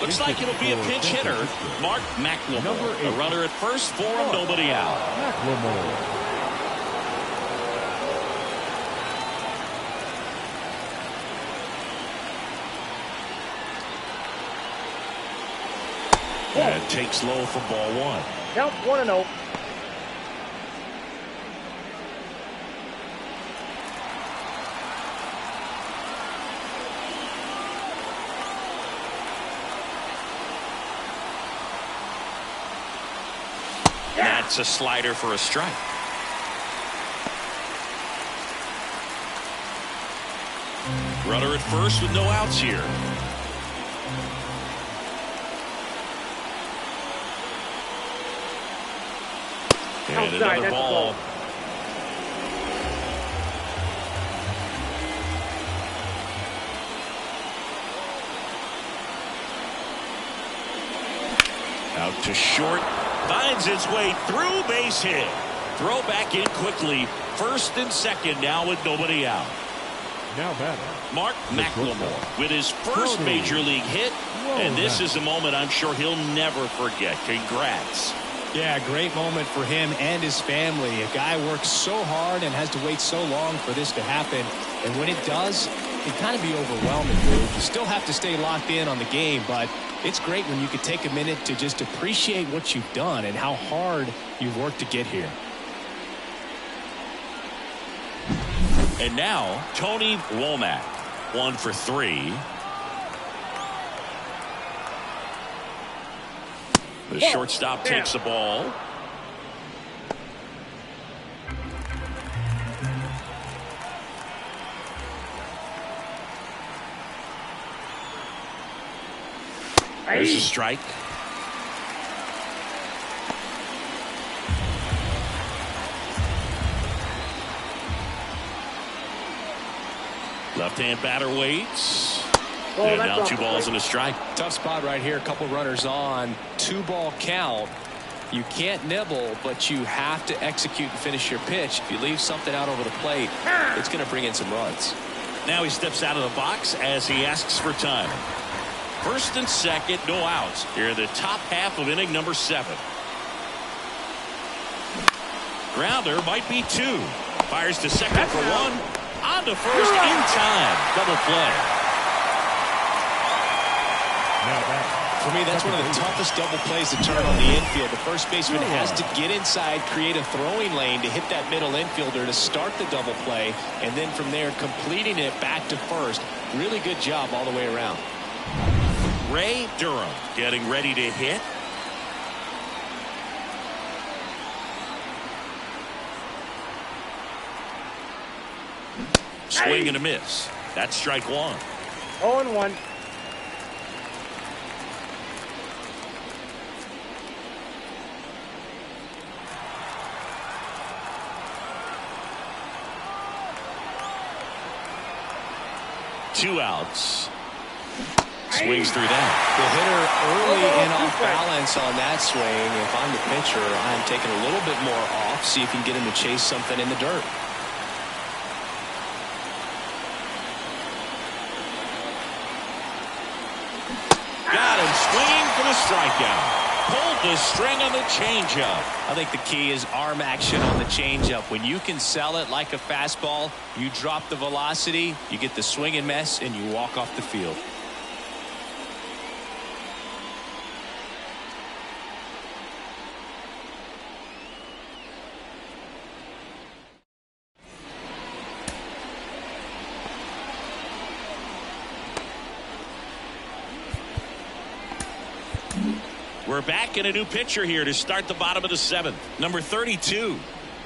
Looks like it'll be a pinch hitter, Mark McLemore. A runner at first for him, nobody out. McLemore. And takes low for ball 1. Count 1-0. That's a slider for a strike. Runner at first with no outs here. And another ball. to short. Finds its way through, base hit. Throw back in quickly. First and second now with nobody out. Now batting, Mark McLemore with his first major league hit. And this is a moment I'm sure he'll never forget. Congrats. Yeah, great moment for him and his family. A guy works so hard and has to wait so long for this to happen. And when it does, it can kind of be overwhelming, dude. You still have to stay locked in on the game, but it's great when you can take a minute to just appreciate what you've done and how hard you've worked to get here. And now, Tony Womack, 1 for 3. The shortstop takes the ball. There's a strike. Left-hand batter waits. And now 2 balls and a strike. Tough spot right here. A couple runners on. 2-ball count. You can't nibble, but you have to execute and finish your pitch. If you leave something out over the plate, it's going to bring in some runs. Now he steps out of the box as he asks for time. First and second, no outs. Here in the top half of inning number 7. Grounder might be 2. Fires to second for 1. On to first in time. Double play. For me, that's one of the toughest double plays to turn on the infield. The first baseman has to get inside, create a throwing lane to hit that middle infielder to start the double play, and then from there completing it back to first. Really good job all the way around. Ray Durham getting ready to hit. Swing and a miss. That's strike 1. 0-1. Two outs. Swings through that. The hitter early and off balance on that swing. If I'm the pitcher, I'm taking a little bit more off. See if you can get him to chase something in the dirt. Got him swinging for the strikeout. Pulled the string on the changeup. I think the key is arm action on the changeup. When you can sell it like a fastball, you drop the velocity, you get the swing and miss, and you walk off the field. We're back in a new pitcher here to start the bottom of the 7th. Number 32.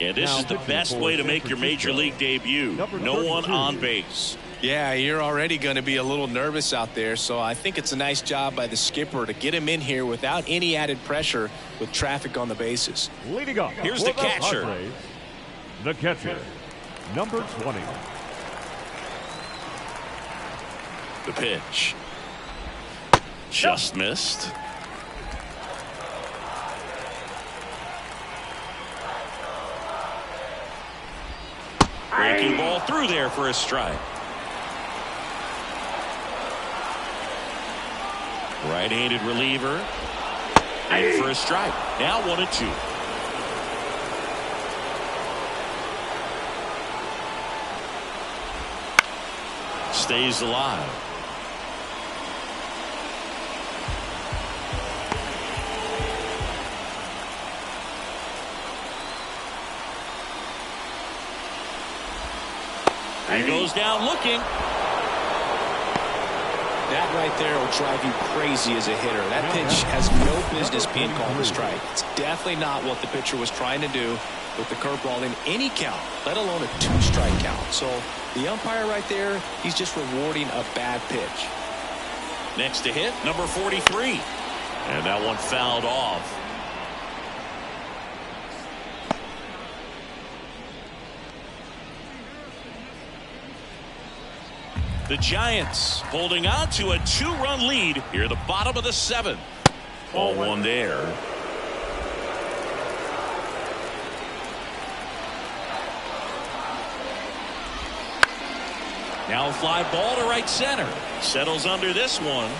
And this is the best way to make your major league debut. No one on base. Yeah, you're already going to be a little nervous out there, so I think it's a nice job by the skipper to get him in here without any added pressure with traffic on the bases. Leading up, here's the catcher. The catcher, number 20. The pitch. Just missed. Breaking ball through there for a strike. Right-handed reliever. In for a strike. Now 1-2. Stays alive. He goes down looking. That right there will drive you crazy as a hitter. That pitch has no business being called a strike. It's definitely not what the pitcher was trying to do with the curveball in any count, let alone a 2-strike count. So the umpire right there, he's just rewarding a bad pitch. Next to hit, number 43. And that one fouled off. The Giants holding on to a 2-run lead here at the bottom of the 7th. Ball 1 there. Now a fly ball to right center. Settles under this one.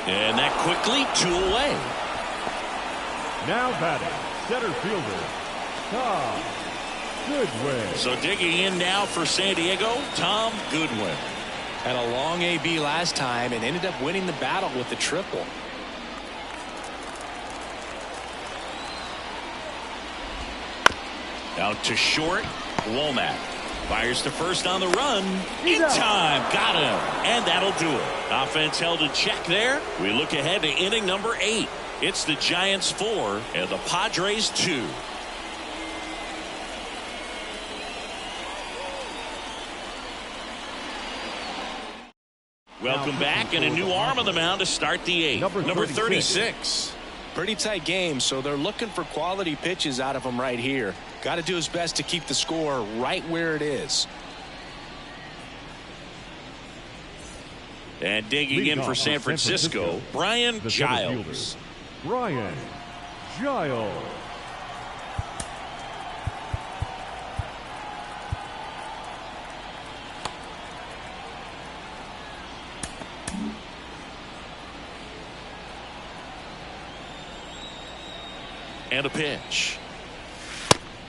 And that quickly 2 away. Now batting, center fielder, Tom Goodwin. So digging in now for San Diego, Tom Goodwin. Had a long AB last time and ended up winning the battle with the triple. Out to short, Womack. Fires to first on the run. In time. Got him. And that'll do it. Offense held in check there. We look ahead to inning number 8. It's the Giants 4 and the Padres 2. Welcome back, and a new arm on the mound to start the 8th. Number 36. Pretty tight game, so they're looking for quality pitches out of him right here. Got to do his best to keep the score right where it is. And digging in for San Francisco, Brian Giles. Brian Giles. And a pitch.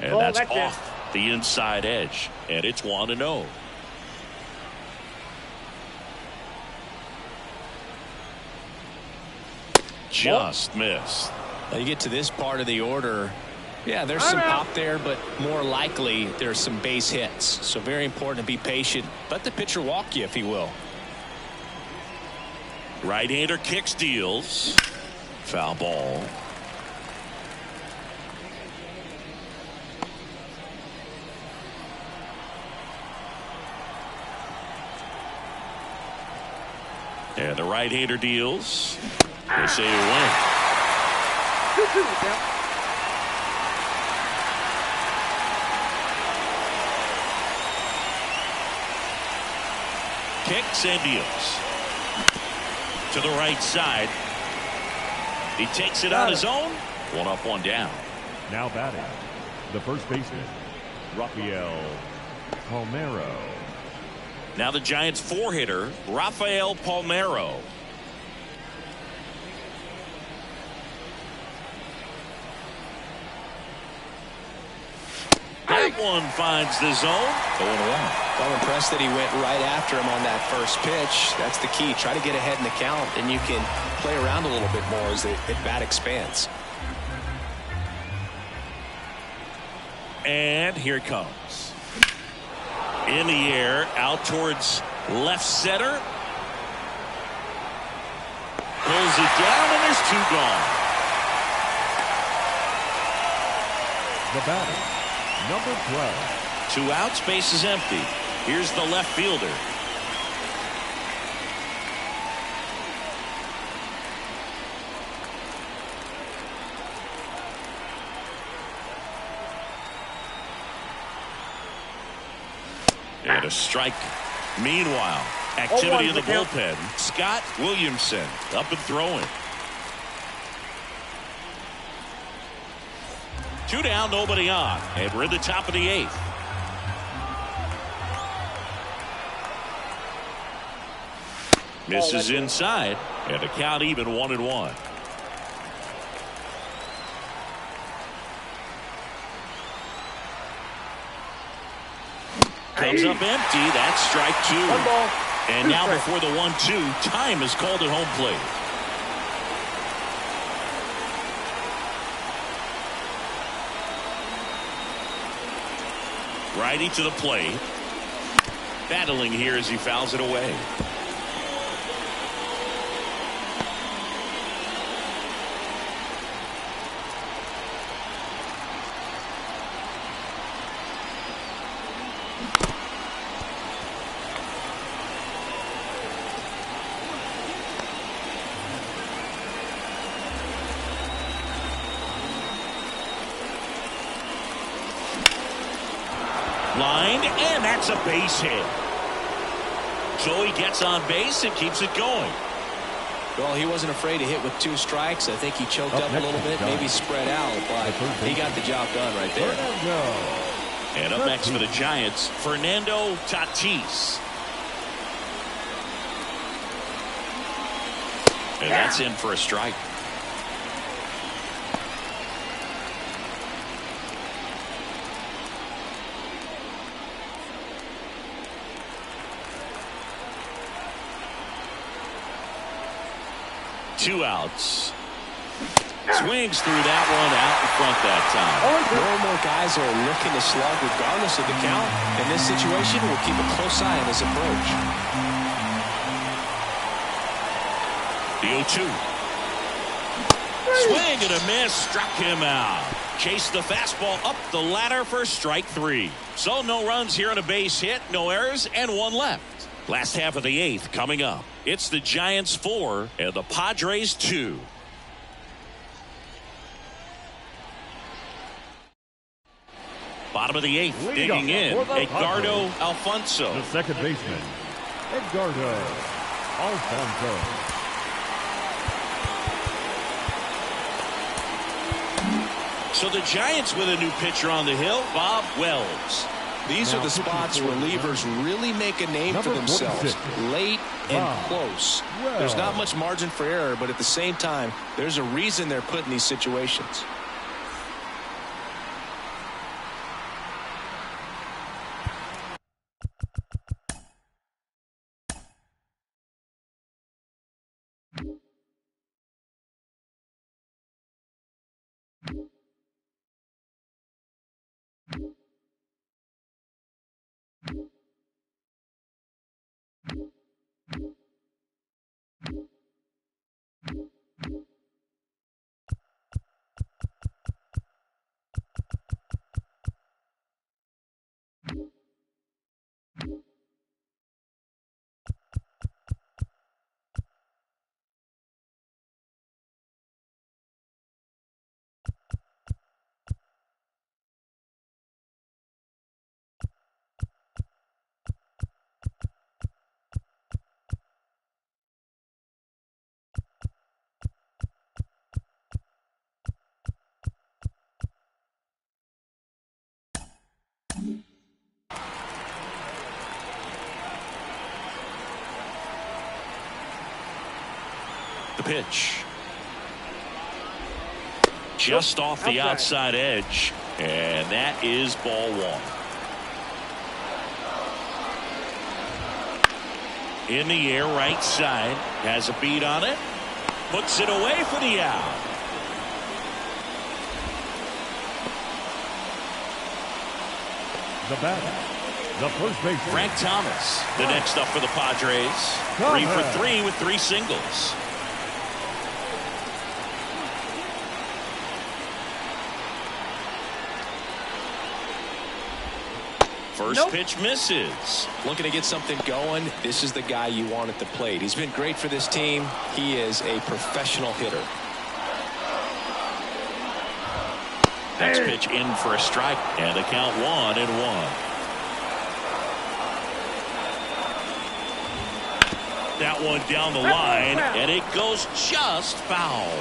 And that's off the inside edge. And it's 1-0. Just missed. Now you get to this part of the order. Yeah, there's some pop there, but more likely there's some base hits. So very important to be patient. Let the pitcher walk you if he will. Right-hander kicks, deals. Foul ball. And the right-hander deals. They say you win. 2-2 count. Kicks and deals. To the right side. He takes it on his own. 1 up, 1 down. Now batting, the first baseman, Rafael Palmeiro. Now the Giants 4-hitter, Rafael Palmeiro. That one finds the zone. 0-1. Well, impressed that he went right after him on that first pitch. That's the key. Try to get ahead in the count, and you can play around a little bit more as the at-bat expands. And here it comes. In the air, out towards left center. Pulls it down, and there's 2 gone. The batter, number 12. 2 outs, base is empty. Here's the left fielder. And a strike. Meanwhile, activity in the bullpen. Scott Williamson up and throwing. 2 down, nobody on. And we're in the top of the 8th. Misses inside. And the count even 1-1. Comes up empty. That's strike 2. And now before the 1-2, time is called at home plate. Righty to the plate. Battling here as he fouls it away. Lined, and that's a base hit. So he gets on base and keeps it going. Well, he wasn't afraid to hit with 2 strikes. I think he choked up a little bit, maybe spread out, but he got the job done right there. And up next for the Giants, Fernando Tatis. And that's in for a strike. Two outs. Swings through that one out in front that time. More and more guys are looking to slug regardless of the count. In this situation, we'll keep a close eye on his approach. The 0-2. Swing and a miss. Struck him out. Chased the fastball up the ladder for strike 3. So no runs here on a base hit, no errors, and one left. Last half of the 8th coming up. It's the Giants 4 and the Padres 2. Bottom of the 8th, digging in, Edgardo Alfonso. The second baseman, Edgardo Alfonso. So the Giants with a new pitcher on the hill, Bob Wells. These are the spots where relievers really make a name for themselves. Late and close. There's not much margin for error, but at the same time, there's a reason they're put in these situations. The pitch. Just off the outside edge. And that is ball 1. In the air, right side. Has a beat on it. Puts it away for the out. The batter, the first baseman, Frank Thomas, the next up for the Padres. 3 for 3 with 3 singles. First pitch misses. Looking to get something going. This is the guy you want at the plate. He's been great for this team. He is a professional hitter. Next pitch in for a strike, and the count 1-1. That one down the line, and it goes just foul.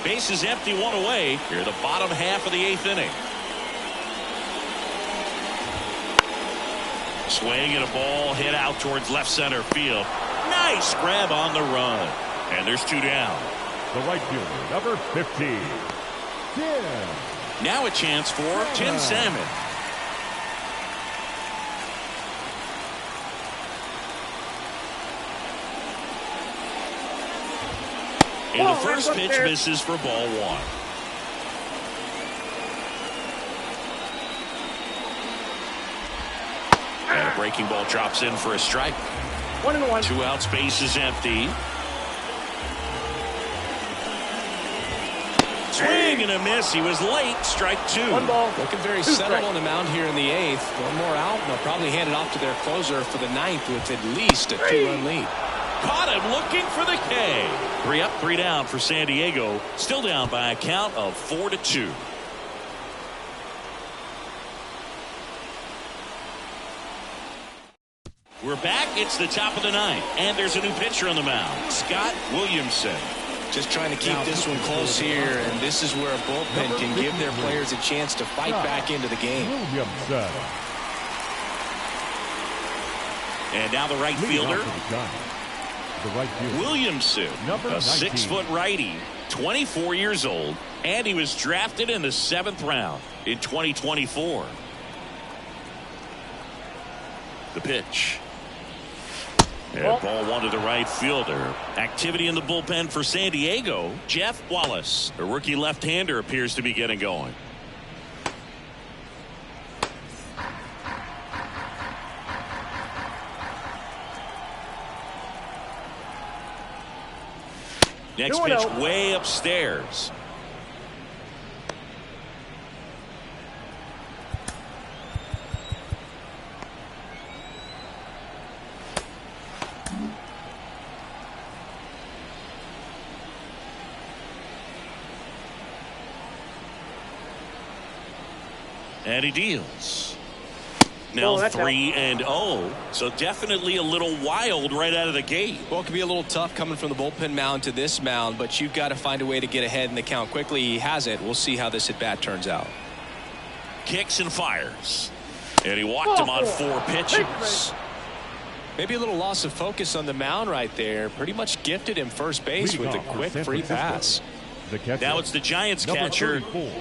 Bases empty, 1 away. Here, the bottom half of the 8th inning. Swing and a ball hit out towards left center field. Nice grab on the run, and there's 2 down. The right fielder, number 15. Tim. Now a chance for Tim Salmon. And the first pitch misses for ball 1. And a breaking ball drops in for a strike. 1-1. 2 outs, base is empty. Swing and a miss. He was late. Strike 2. 1 ball. Looking very settled on the mound here in the 8th. One more out, and they'll probably hand it off to their closer for the 9th with at least a 2-run lead. Caught him looking for the K. 3 up, 3 down for San Diego. Still down by a count of 4-2. We're back. It's the top of the 9th, and there's a new pitcher on the mound, Scott Williamson. Just trying to keep this one close here, and this is where a bullpen can give their players a chance to fight back into the game. Williamson. And now the right fielder, the right fielder. Williamson, Number a 19. 6-foot righty, 24 years old, and he was drafted in the 7th round in 2024. The pitch. And ball one to the right fielder. Activity in the bullpen for San Diego. Jeff Wallace, a rookie left-hander, appears to be getting going. Next pitch way upstairs. And he deals. Now 3-0, so definitely a little wild right out of the gate. Well, it could be a little tough coming from the bullpen mound to this mound, but you've got to find a way to get ahead in the count quickly. He has it. We'll see how this at-bat turns out. Kicks and fires. And he walked him on 4 pitches. Maybe a little loss of focus on the mound right there. Pretty much gifted him first base with a quick free pass. Now it's the Giants catcher. 34.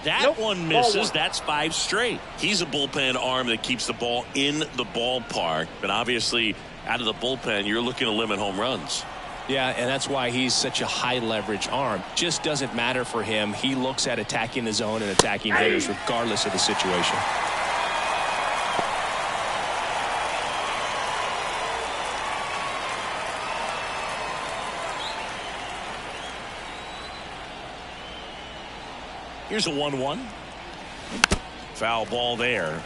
That one misses. That's 5 straight. He's a bullpen arm that keeps the ball in the ballpark. But obviously, out of the bullpen, you're looking to limit home runs. Yeah, and that's why he's such a high leverage arm. Just doesn't matter for him. He looks at attacking the zone and attacking hitters regardless of the situation. Here's a 1-1. Foul ball there.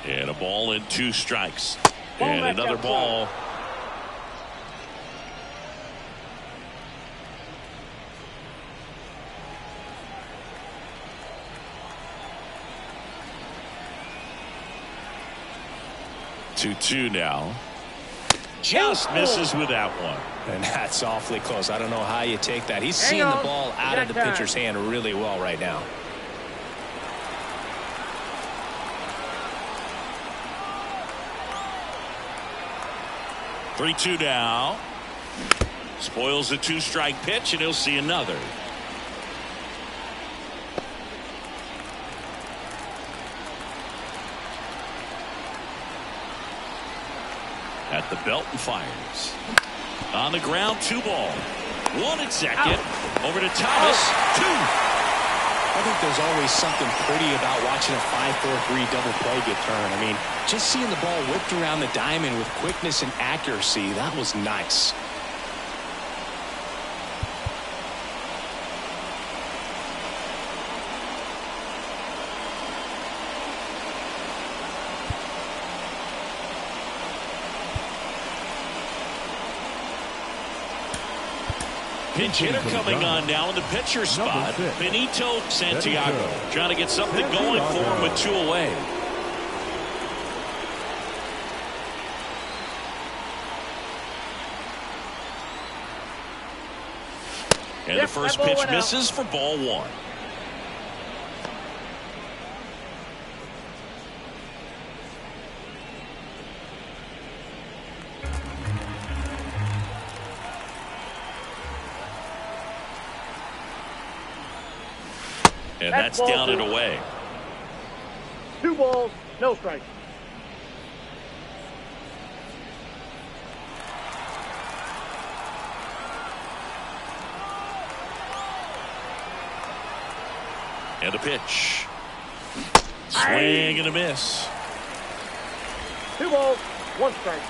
And a ball and 2 strikes. And another ball. Two now. Just misses with that one. And that's awfully close. I don't know how you take that. He's seeing the ball out of the pitcher's hand really well right now. Three-two now. Spoils the 2-strike pitch, and he'll see another. At the belt and fires. On the ground, 2 ball. 1 at second. Over to Thomas. 2. I think there's always something pretty about watching a 5-4-3 double play get turned. I mean, just seeing the ball whipped around the diamond with quickness and accuracy, that was nice. Pinch hitter coming on now in the pitcher spot. Benito Santiago trying to get something going for him with 2 away. And the first pitch misses for ball 1. And that's down and away. 2 balls, no strikes. And a pitch. Swing and a miss. 2 balls, 1 strike.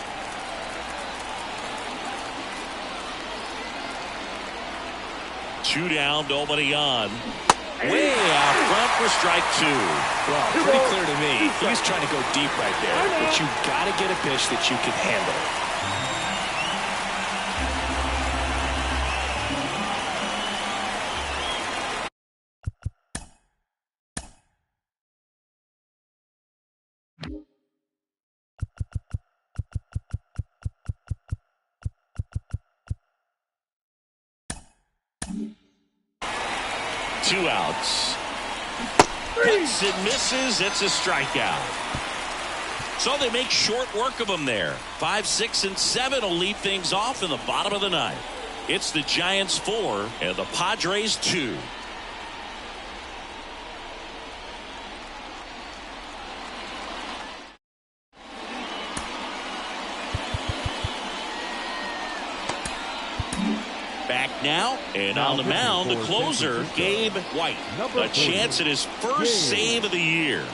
Two down, nobody on. Way out front for strike 2. Well, pretty clear to me. He's trying to go deep right there, but you got to get a pitch that you can handle. 2 outs. Cuts and misses. It's a strikeout. So they make short work of him there. 5, 6, and 7 will lead things off in the bottom of the ninth. It's the Giants 4 and the Padres 2. Back now, and on the mound, the closer, Gabe White. A chance at his first save of the year.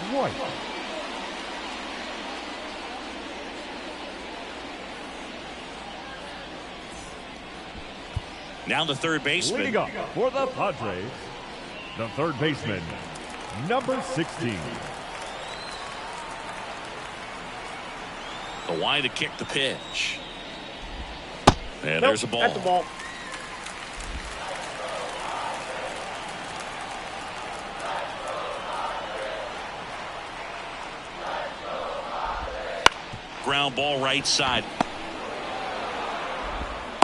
Now the third baseman. Leading up for the Padres, the third baseman, number 16. The line to kick the pitch. And Nope, there's a ball. That's a ball. Ground ball right side.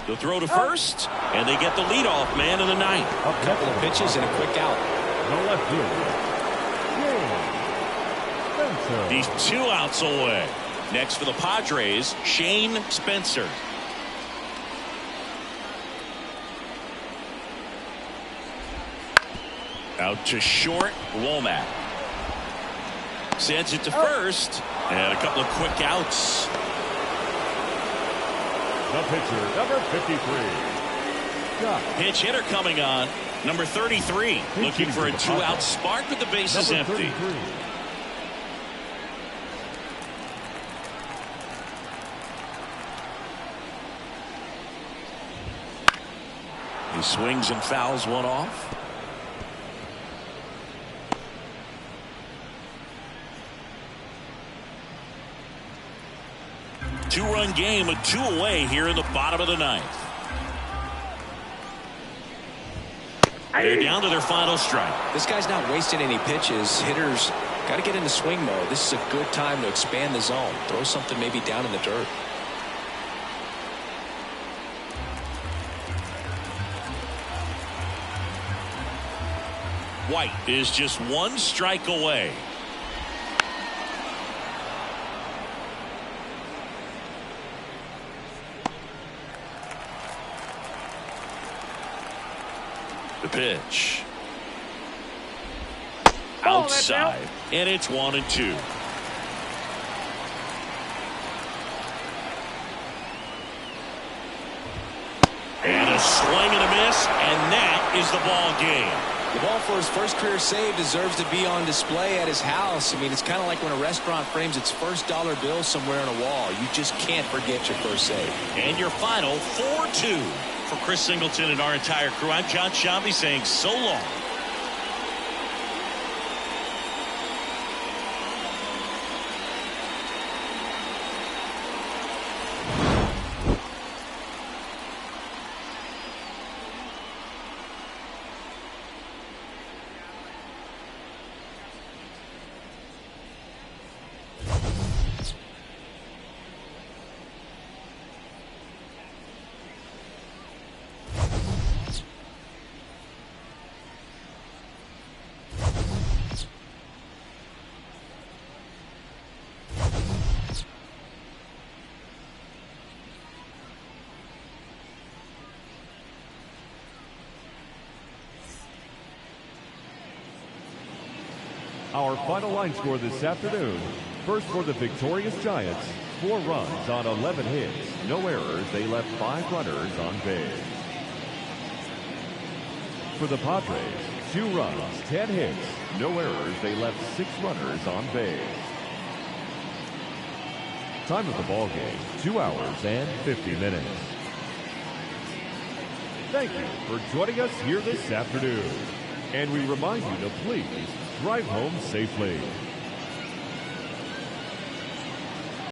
The throw to first, and they get the leadoff man in the ninth. A couple of pitches and a quick out. The left fielder, Shane Spencer. He's 2 outs away. Next for the Padres, Shane Spencer. Out to short, Womack. Sends it to first, and a couple of quick outs. The pitcher, number 53. Scott. Pinch hitter coming on, number 33. Looking for a 2-out spark with the bases Number empty. 33. He swings and fouls one off. Two-run game with 2 away here in the bottom of the ninth. They're down to their final strike. This guy's not wasting any pitches. Hitters got to get into swing mode. This is a good time to expand the zone. Throw something maybe down in the dirt. White is just 1 strike away. The pitch. Outside. And it's 1-2. And a swing and a miss, and that is the ball game. The ball for his first career save deserves to be on display at his house. I mean, it's kind of like when a restaurant frames its first dollar bill somewhere on a wall. You just can't forget your first save. And your final 4-2. For Chris Singleton and our entire crew, I'm John Shambi saying so long. Our final line score this afternoon. First for the victorious Giants, 4 runs on 11 hits. No errors. They left 5 runners on base. For the Padres, 2 runs, 10 hits. No errors. They left 6 runners on base. Time of the ball game, 2 hours and 50 minutes. Thank you for joining us here this afternoon. And we remind you to please drive home safely.